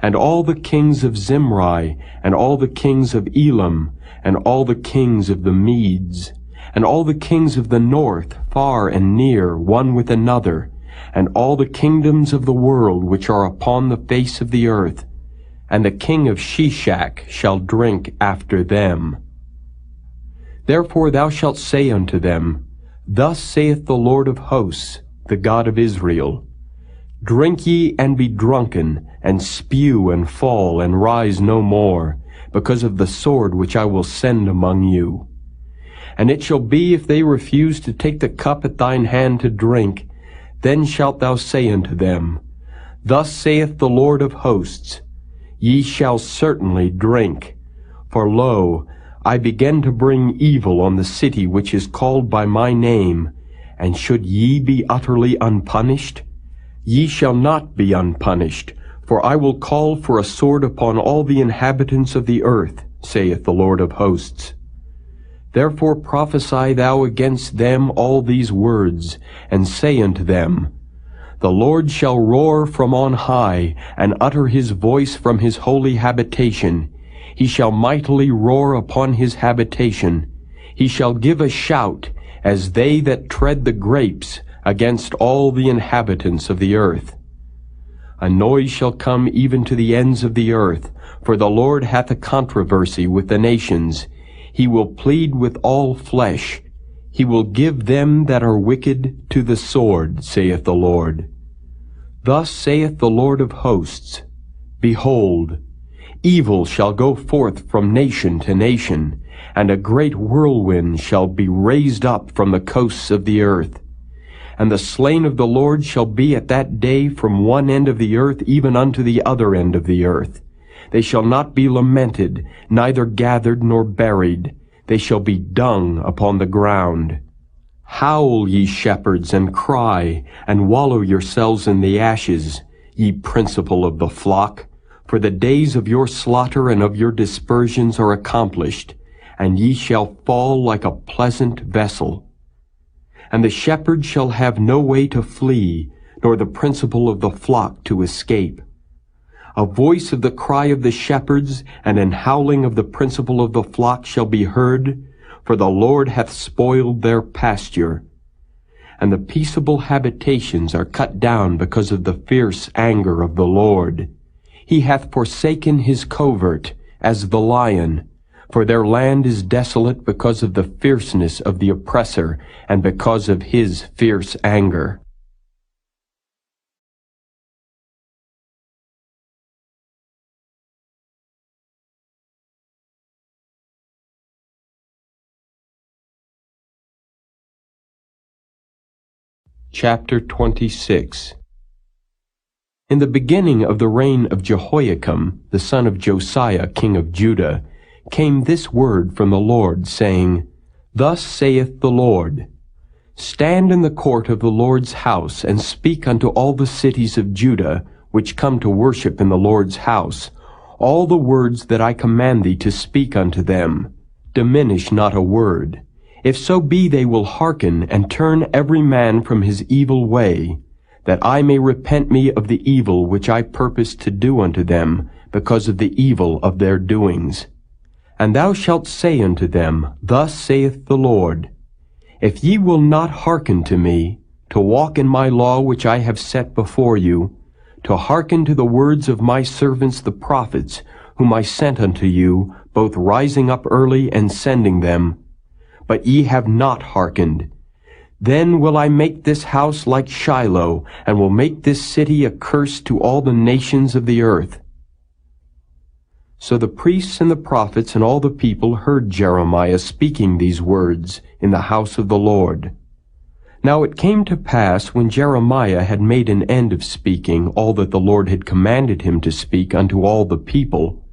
and all the kings of Zimri, and all the kings of Elam, and all the kings of the Medes, and all the kings of the north, far and near, one with another, and all the kingdoms of the world which are upon the face of the earth, and the king of Shishak shall drink after them. Therefore thou shalt say unto them, Thus saith the Lord of hosts, the God of Israel, Drink ye and be drunken, and spew and fall, and rise no more, because of the sword which I will send among you. And it shall be, if they refuse to take the cup at thine hand to drink, then shalt thou say unto them, Thus saith the Lord of hosts, Ye shall certainly drink. For lo, I begin to bring evil on the city which is called by my name, and should ye be utterly unpunished? Ye shall not be unpunished, for I will call for a sword upon all the inhabitants of the earth, saith the Lord of hosts. Therefore prophesy thou against them all these words, and say unto them, The Lord shall roar from on high, and utter his voice from his holy habitation. He shall mightily roar upon his habitation. He shall give a shout, as they that tread the grapes, against all the inhabitants of the earth. A noise shall come even to the ends of the earth, for the Lord hath a controversy with the nations. He will plead with all flesh. He will give them that are wicked to the sword, saith the Lord. Thus saith the Lord of hosts, Behold, evil shall go forth from nation to nation, and a great whirlwind shall be raised up from the coasts of the earth. And the slain of the Lord shall be at that day from one end of the earth even unto the other end of the earth. They shall not be lamented, neither gathered nor buried. They shall be dung upon the ground. Howl, ye shepherds, and cry, and wallow yourselves in the ashes, ye principal of the flock. For the days of your slaughter and of your dispersions are accomplished, and ye shall fall like a pleasant vessel. And the shepherd shall have no way to flee, nor the principal of the flock to escape. A voice of the cry of the shepherds, and an howling of the principal of the flock shall be heard, for the Lord hath spoiled their pasture. And the peaceable habitations are cut down because of the fierce anger of the Lord. He hath forsaken his covert, as the lion, for their land is desolate because of the fierceness of the oppressor, and because of his fierce anger. Chapter 26. In the beginning of the reign of Jehoiakim, the son of Josiah, king of Judah, came this word from the Lord, saying, Thus saith the Lord, Stand in the court of the Lord's house, and speak unto all the cities of Judah, which come to worship in the Lord's house, all the words that I command thee to speak unto them. Diminish not a word. If so be they will hearken, and turn every man from his evil way, that I may repent me of the evil which I purpose to do unto them, because of the evil of their doings. And thou shalt say unto them, Thus saith the Lord, If ye will not hearken to me, to walk in my law which I have set before you, to hearken to the words of my servants the prophets, whom I sent unto you, both rising up early and sending them, but ye have not hearkened, then will I make this house like Shiloh, and will make this city a curse to all the nations of the earth. So the priests and the prophets and all the people heard Jeremiah speaking these words in the house of the Lord. Now it came to pass, when Jeremiah had made an end of speaking all that the Lord had commanded him to speak unto all the people,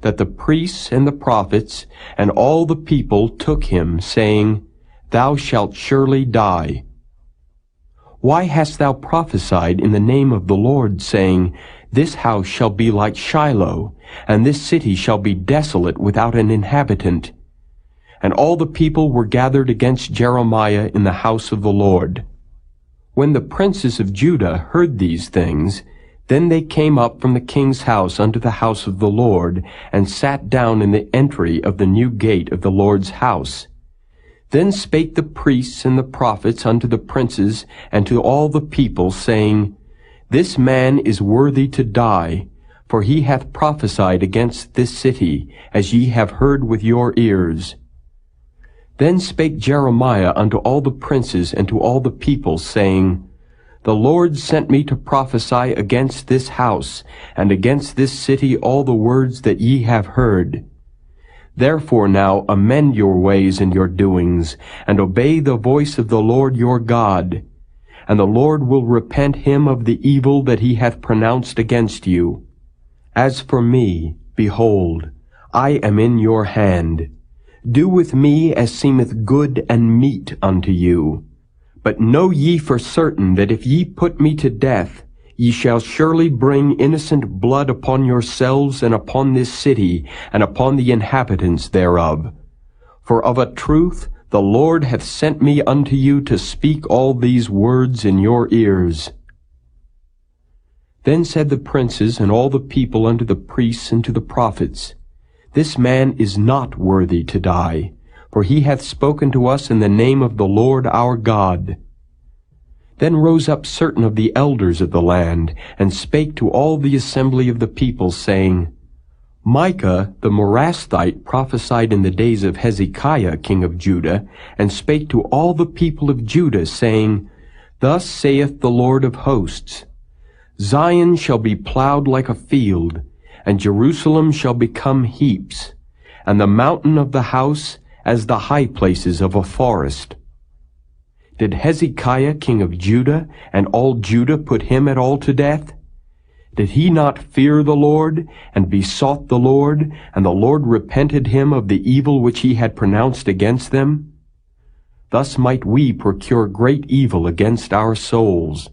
that the priests and the prophets and all the people took him, saying, Thou shalt surely die. Why hast thou prophesied in the name of the Lord, saying, This house shall be like Shiloh, and this city shall be desolate without an inhabitant. And all the people were gathered against Jeremiah in the house of the Lord. When the princes of Judah heard these things, then they came up from the king's house unto the house of the Lord, and sat down in the entry of the new gate of the Lord's house. Then spake the priests and the prophets unto the princes and to all the people, saying, This man is worthy to die, for he hath prophesied against this city, as ye have heard with your ears. Then spake Jeremiah unto all the princes and to all the people, saying, The Lord sent me to prophesy against this house, and against this city all the words that ye have heard. Therefore now amend your ways and your doings, and obey the voice of the Lord your God. And the Lord will repent him of the evil that he hath pronounced against you. As for me, behold, I am in your hand. Do with me as seemeth good and meet unto you. But know ye for certain that if ye put me to death, ye shall surely bring innocent blood upon yourselves and upon this city, and upon the inhabitants thereof. For of a truth the Lord hath sent me unto you to speak all these words in your ears. Then said the princes and all the people unto the priests and to the prophets, This man is not worthy to die, for he hath spoken to us in the name of the Lord our God. Then rose up certain of the elders of the land, and spake to all the assembly of the people, saying, Micah the Morasthite prophesied in the days of Hezekiah king of Judah, and spake to all the people of Judah, saying, Thus saith the Lord of hosts, Zion shall be plowed like a field, and Jerusalem shall become heaps, and the mountain of the house as the high places of a forest. Did Hezekiah king of Judah and all Judah put him at all to death? Did he not fear the Lord, and besought the Lord, and the Lord repented him of the evil which he had pronounced against them? Thus might we procure great evil against our souls.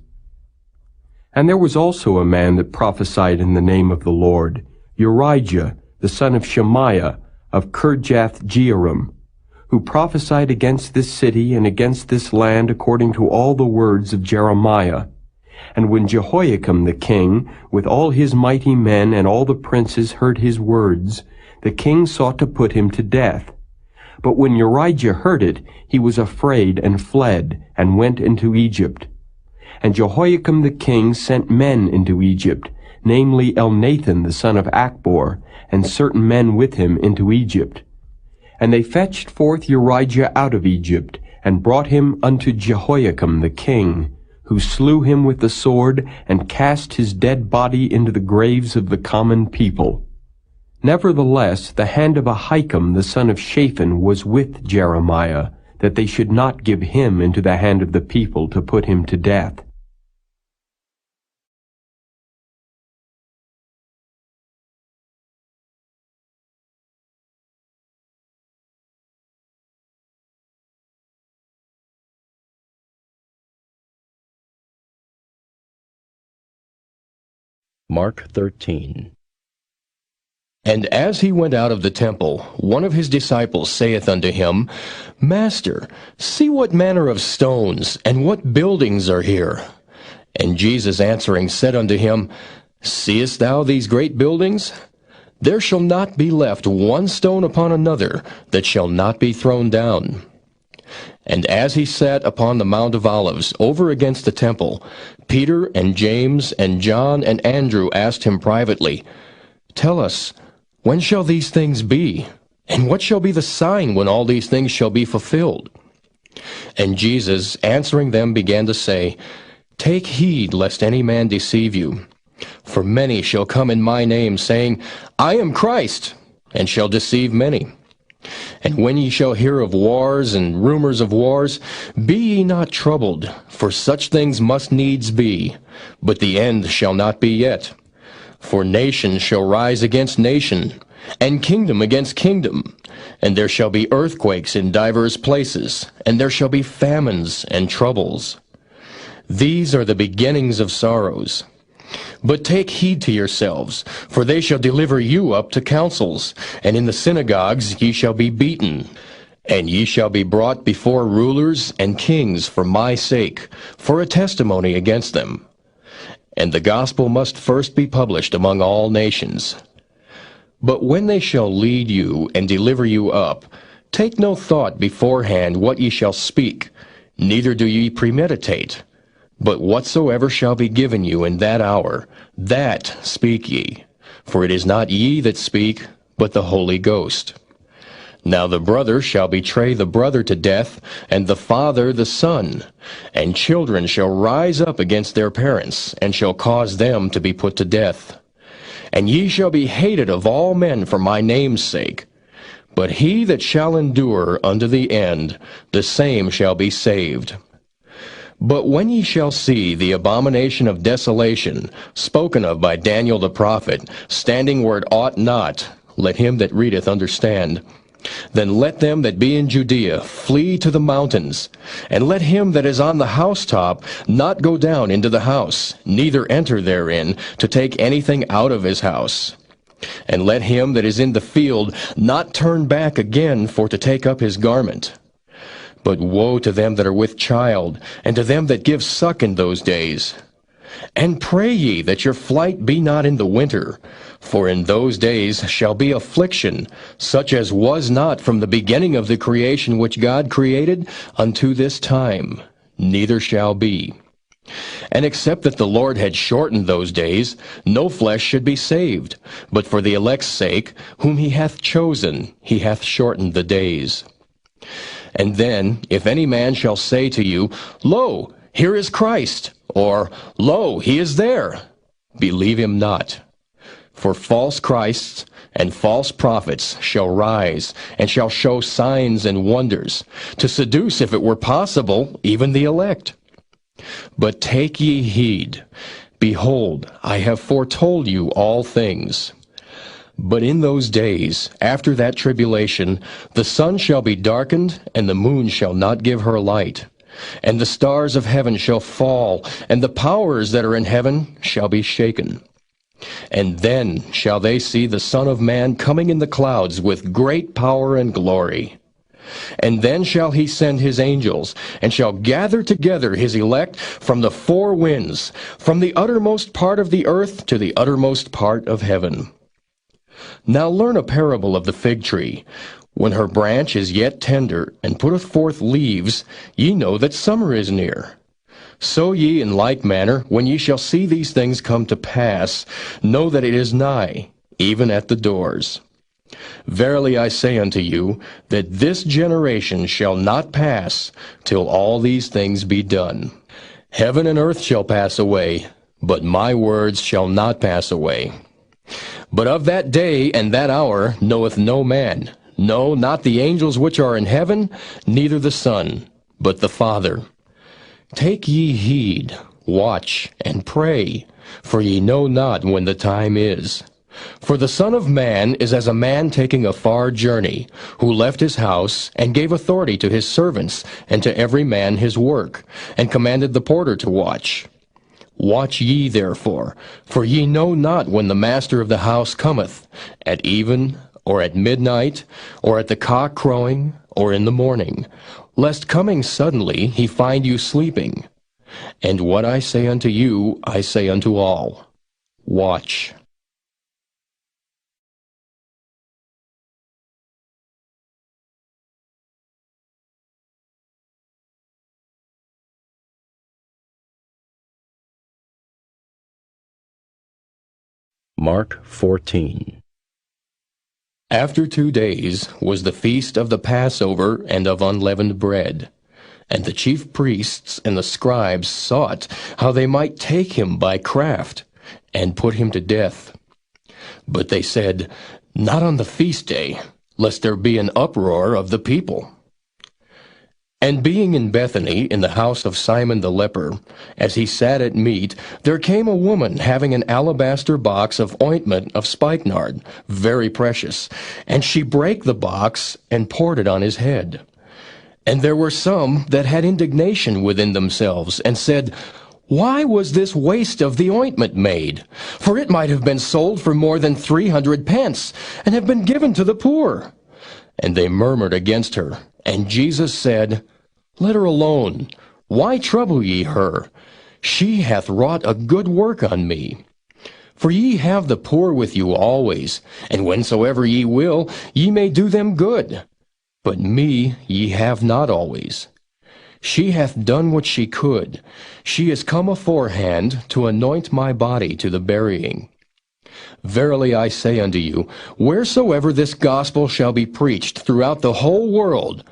And there was also a man that prophesied in the name of the Lord, Urijah, the son of Shemaiah, of Kirjath-jearim, who prophesied against this city and against this land according to all the words of Jeremiah. And when Jehoiakim the king, with all his mighty men and all the princes heard his words, the king sought to put him to death. But when Urijah heard it, he was afraid and fled, and went into Egypt. And Jehoiakim the king sent men into Egypt, namely Elnathan the son of Achbor, and certain men with him into Egypt. And they fetched forth Urijah out of Egypt, and brought him unto Jehoiakim the king, who slew him with the sword, and cast his dead body into the graves of the common people. Nevertheless, the hand of Ahikam the son of Shaphan was with Jeremiah, that they should not give him into the hand of the people to put him to death. Mark 13. And as he went out of the temple, one of his disciples saith unto him, Master, see what manner of stones, and what buildings are here. And Jesus answering said unto him, Seest thou these great buildings? There shall not be left one stone upon another that shall not be thrown down. And as he sat upon the Mount of Olives, over against the temple, Peter and James and John and Andrew asked him privately, Tell us, when shall these things be? And what shall be the sign when all these things shall be fulfilled? And Jesus, answering them, began to say, Take heed lest any man deceive you. For many shall come in my name, saying, I am Christ, and shall deceive many. And when ye shall hear of wars and rumors of wars, be ye not troubled, for such things must needs be, but the end shall not be yet. For nation shall rise against nation, and kingdom against kingdom, and there shall be earthquakes in divers places, and there shall be famines and troubles. These are the beginnings of sorrows. But take heed to yourselves, for they shall deliver you up to councils, and in the synagogues ye shall be beaten. And ye shall be brought before rulers and kings for my sake, for a testimony against them. And the gospel must first be published among all nations. But when they shall lead you and deliver you up, take no thought beforehand what ye shall speak, neither do ye premeditate. But whatsoever shall be given you in that hour, that speak ye. For it is not ye that speak, but the Holy Ghost. Now the brother shall betray the brother to death, and the father the son. And children shall rise up against their parents, and shall cause them to be put to death. And ye shall be hated of all men for my name's sake. But he that shall endure unto the end, the same shall be saved. But when ye shall see the abomination of desolation, spoken of by Daniel the prophet, standing where it ought not, let him that readeth understand. Then let them that be in Judea flee to the mountains, and let him that is on the housetop not go down into the house, neither enter therein, to take anything out of his house. And let him that is in the field not turn back again for to take up his garment. But woe to them that are with child, and to them that give suck in those days. And pray ye that your flight be not in the winter, for in those days shall be affliction, such as was not from the beginning of the creation which God created unto this time, neither shall be. And except that the Lord had shortened those days, no flesh should be saved, but for the elect's sake, whom he hath chosen, he hath shortened the days. And then, if any man shall say to you, Lo, here is Christ, or, Lo, he is there, believe him not. For false Christs and false prophets shall rise, and shall show signs and wonders, to seduce, if it were possible, even the elect. But take ye heed. Behold, I have foretold you all things. But in those days, after that tribulation, the sun shall be darkened, and the moon shall not give her light. And the stars of heaven shall fall, and the powers that are in heaven shall be shaken. And then shall they see the Son of Man coming in the clouds with great power and glory. And then shall he send his angels, and shall gather together his elect from the four winds, from the uttermost part of the earth to the uttermost part of heaven. Now learn a parable of the fig tree. When her branch is yet tender, and putteth forth leaves, ye know that summer is near. So ye in like manner, when ye shall see these things come to pass, know that it is nigh, even at the doors. Verily I say unto you, that this generation shall not pass, till all these things be done. Heaven and earth shall pass away, but my words shall not pass away. But of that day and that hour knoweth no man, no, not the angels which are in heaven, neither the Son, but the Father. Take ye heed, watch, and pray, for ye know not when the time is. For the Son of Man is as a man taking a far journey, who left his house, and gave authority to his servants, and to every man his work, and commanded the porter to watch. Watch ye therefore, for ye know not when the master of the house cometh, at even, or at midnight, or at the cock crowing, or in the morning, lest coming suddenly he find you sleeping. And what I say unto you, I say unto all, watch. Mark 14. After 2 days was the feast of the Passover and of unleavened bread. And the chief priests and the scribes sought how they might take him by craft, and put him to death. But they said, Not on the feast day, lest there be an uproar of the people. And being in Bethany, in the house of Simon the leper, as he sat at meat, there came a woman having an alabaster box of ointment of spikenard, very precious, and she brake the box, and poured it on his head. And there were some that had indignation within themselves, and said, Why was this waste of the ointment made? For it might have been sold for more than 300 pence, and have been given to the poor. And they murmured against her. And Jesus said, Let her alone. Why trouble ye her? She hath wrought a good work on me. For ye have the poor with you always, and whensoever ye will, ye may do them good. But me ye have not always. She hath done what she could. She is come aforehand to anoint my body to the burying. Verily I say unto you, wheresoever this gospel shall be preached throughout the whole world,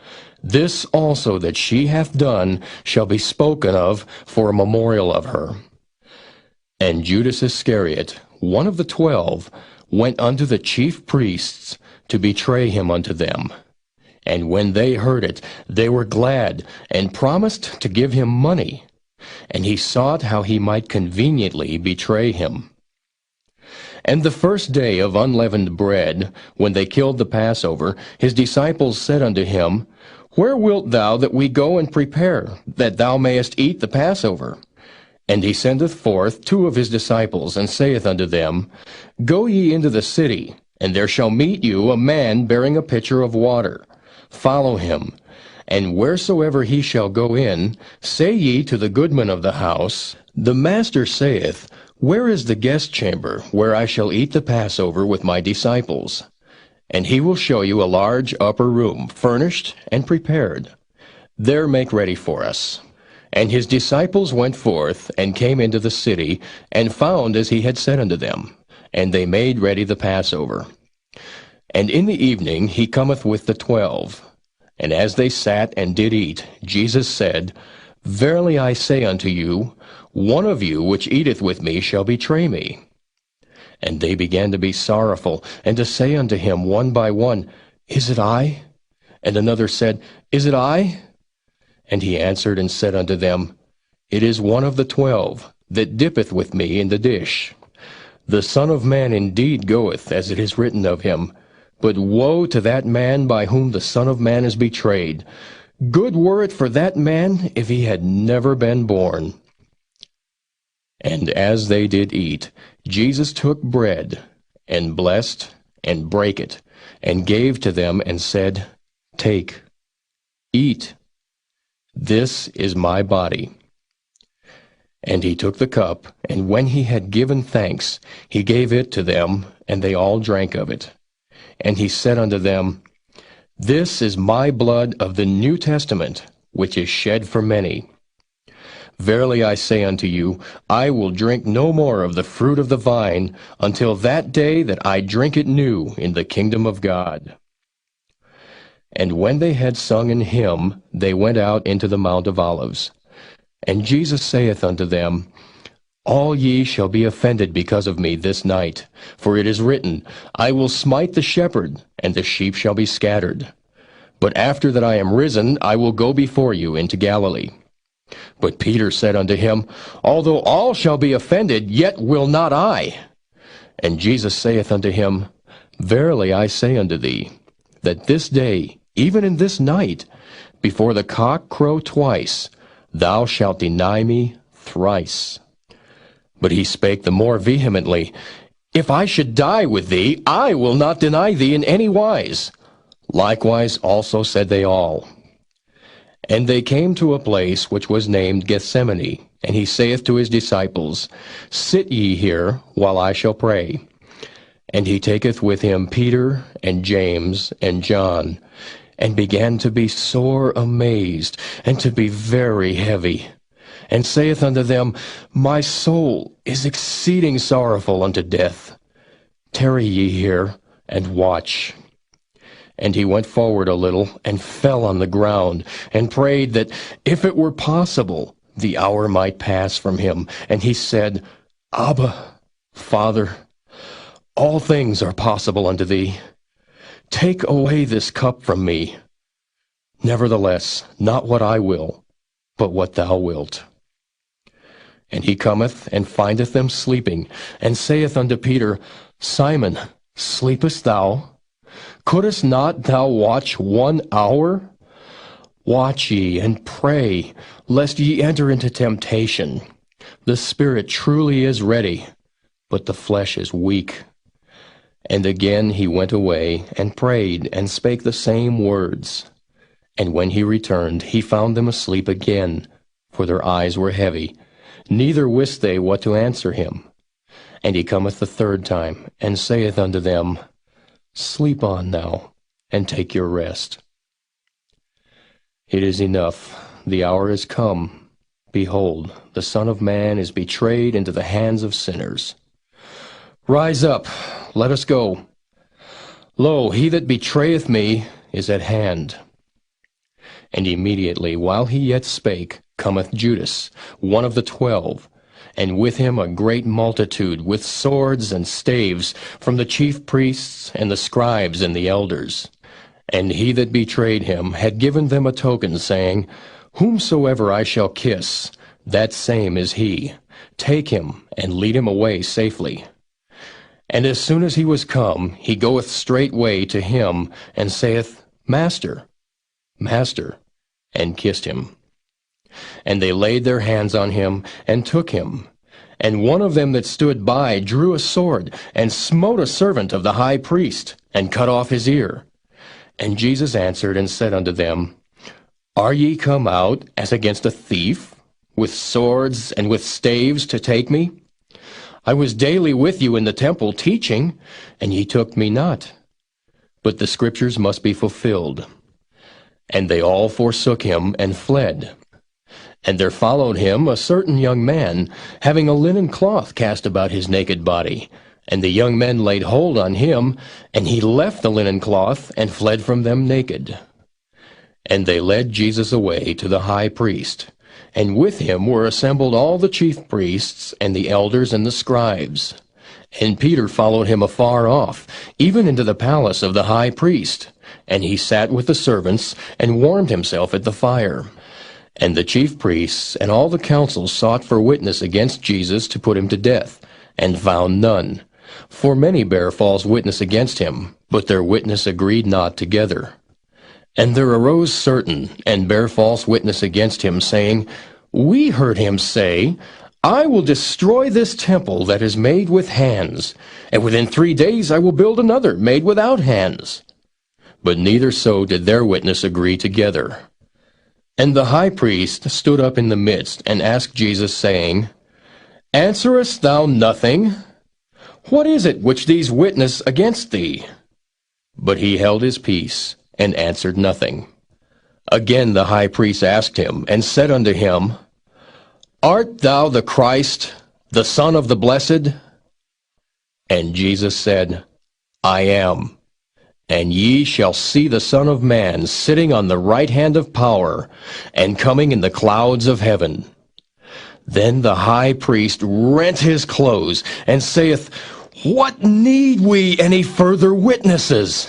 this also that she hath done shall be spoken of for a memorial of her. And Judas Iscariot, one of the 12, went unto the chief priests to betray him unto them. And when they heard it, they were glad, and promised to give him money. And he sought how he might conveniently betray him. And the first day of unleavened bread, when they killed the Passover, his disciples said unto him, Where wilt thou that we go and prepare, that thou mayest eat the Passover? And he sendeth forth 2 of his disciples, and saith unto them, Go ye into the city, and there shall meet you a man bearing a pitcher of water. Follow him. And wheresoever he shall go in, say ye to the goodman of the house, The Master saith, Where is the guest chamber, where I shall eat the Passover with my disciples? And he will show you a large upper room, furnished and prepared. There make ready for us. And his disciples went forth, and came into the city, and found as he had said unto them. And they made ready the Passover. And in the evening he cometh with the 12. And as they sat and did eat, Jesus said, Verily I say unto you, one of you which eateth with me shall betray me. And they began to be sorrowful, and to say unto him one by one, Is it I? And another said, Is it I? And he answered and said unto them, It is one of the 12, that dippeth with me in the dish. The Son of Man indeed goeth, as it is written of him, but woe to that man by whom the Son of Man is betrayed. Good were it for that man if he had never been born. And as they did eat, Jesus took bread, and blessed, and brake it, and gave to them, and said, Take, eat. This is my body. And he took the cup, and when he had given thanks, he gave it to them, and they all drank of it. And he said unto them, This is my blood of the New Testament, which is shed for many. Verily I say unto you, I will drink no more of the fruit of the vine, until that day that I drink it new in the kingdom of God. And when they had sung an hymn, they went out into the Mount of Olives. And Jesus saith unto them, All ye shall be offended because of me this night. For it is written, I will smite the shepherd, and the sheep shall be scattered. But after that I am risen, I will go before you into Galilee. But Peter said unto him, Although all shall be offended, yet will not I. And Jesus saith unto him, Verily I say unto thee, that this day, even in this night, before the cock crow twice, thou shalt deny me thrice. But he spake the more vehemently, If I should die with thee, I will not deny thee in any wise. Likewise also said they all. And they came to a place which was named Gethsemane, and he saith to his disciples, Sit ye here, while I shall pray. And he taketh with him Peter, and James, and John, and began to be sore amazed, and to be very heavy, and saith unto them, My soul is exceeding sorrowful unto death. Tarry ye here, and watch. And he went forward a little, and fell on the ground, and prayed that, if it were possible, the hour might pass from him. And he said, Abba, Father, all things are possible unto thee. Take away this cup from me. Nevertheless, not what I will, but what thou wilt. And he cometh, and findeth them sleeping, and saith unto Peter, Simon, sleepest thou? Couldest not thou watch 1 hour? Watch ye, and pray, lest ye enter into temptation. The spirit truly is ready, but the flesh is weak." And again he went away, and prayed, and spake the same words. And when he returned, he found them asleep again, for their eyes were heavy, neither wist they what to answer him. And he cometh the third time, and saith unto them, "Sleep on now, and take your rest. It is enough, the hour is come. Behold, the Son of Man is betrayed into the hands of sinners. Rise up, let us go. Lo, he that betrayeth me is at hand." And immediately, while he yet spake, cometh Judas, one of the 12, and with him a great multitude, with swords and staves, from the chief priests and the scribes and the elders. And he that betrayed him had given them a token, saying, "Whomsoever I shall kiss, that same is he. Take him, and lead him away safely." And as soon as he was come, he goeth straightway to him, and saith, "Master, Master," and kissed him. And they laid their hands on him, and took him. And one of them that stood by drew a sword, and smote a servant of the high priest, and cut off his ear. And Jesus answered and said unto them, "Are ye come out as against a thief, with swords and with staves to take me? I was daily with you in the temple teaching, and ye took me not. But the scriptures must be fulfilled." And they all forsook him, and fled. And there followed him a certain young man, having a linen cloth cast about his naked body. And the young men laid hold on him, and he left the linen cloth, and fled from them naked. And they led Jesus away to the high priest. And with him were assembled all the chief priests, and the elders, and the scribes. And Peter followed him afar off, even into the palace of the high priest. And he sat with the servants, and warmed himself at the fire. And the chief priests and all the council sought for witness against Jesus to put him to death, and found none. For many bare false witness against him, but their witness agreed not together. And there arose certain, and bare false witness against him, saying, "We heard him say, I will destroy this temple that is made with hands, and within 3 days I will build another made without hands." But neither so did their witness agree together. And the high priest stood up in the midst, and asked Jesus, saying, "Answerest thou nothing? What is it which these witness against thee?" But he held his peace, and answered nothing. Again the high priest asked him, and said unto him, "Art thou the Christ, the Son of the Blessed?" And Jesus said, "I am. And ye shall see the Son of Man sitting on the right hand of power, and coming in the clouds of heaven." Then the high priest rent his clothes, and saith, "What need we any further witnesses?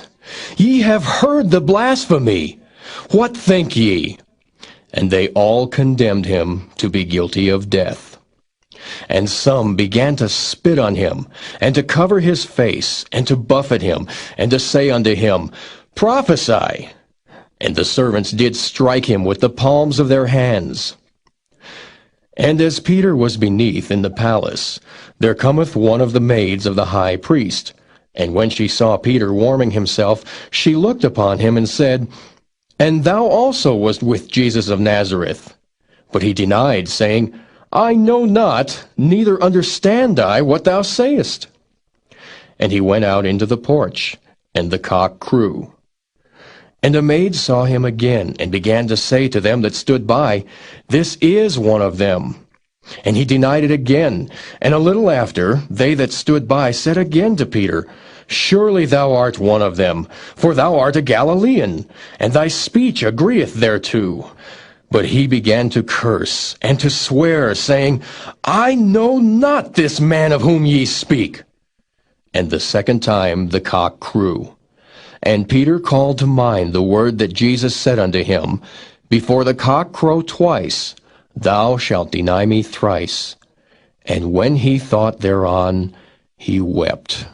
Ye have heard the blasphemy. What think ye?" And they all condemned him to be guilty of death. And some began to spit on him, and to cover his face, and to buffet him, and to say unto him, "Prophesy." And the servants did strike him with the palms of their hands. And as Peter was beneath in the palace, there cometh one of the maids of the high priest. And when she saw Peter warming himself, she looked upon him, and said, "And thou also wast with Jesus of Nazareth." But he denied, saying, "I know not, neither understand I what thou sayest." And he went out into the porch, and the cock crew. And a maid saw him again, and began to say to them that stood by, "This is one of them." And he denied it again. And a little after, they that stood by said again to Peter, "Surely thou art one of them, for thou art a Galilean, and thy speech agreeth thereto." But he began to curse and to swear, saying, "I know not this man of whom ye speak." And the second time the cock crew. And Peter called to mind the word that Jesus said unto him, "Before the cock crow twice, thou shalt deny me thrice." And when he thought thereon, he wept.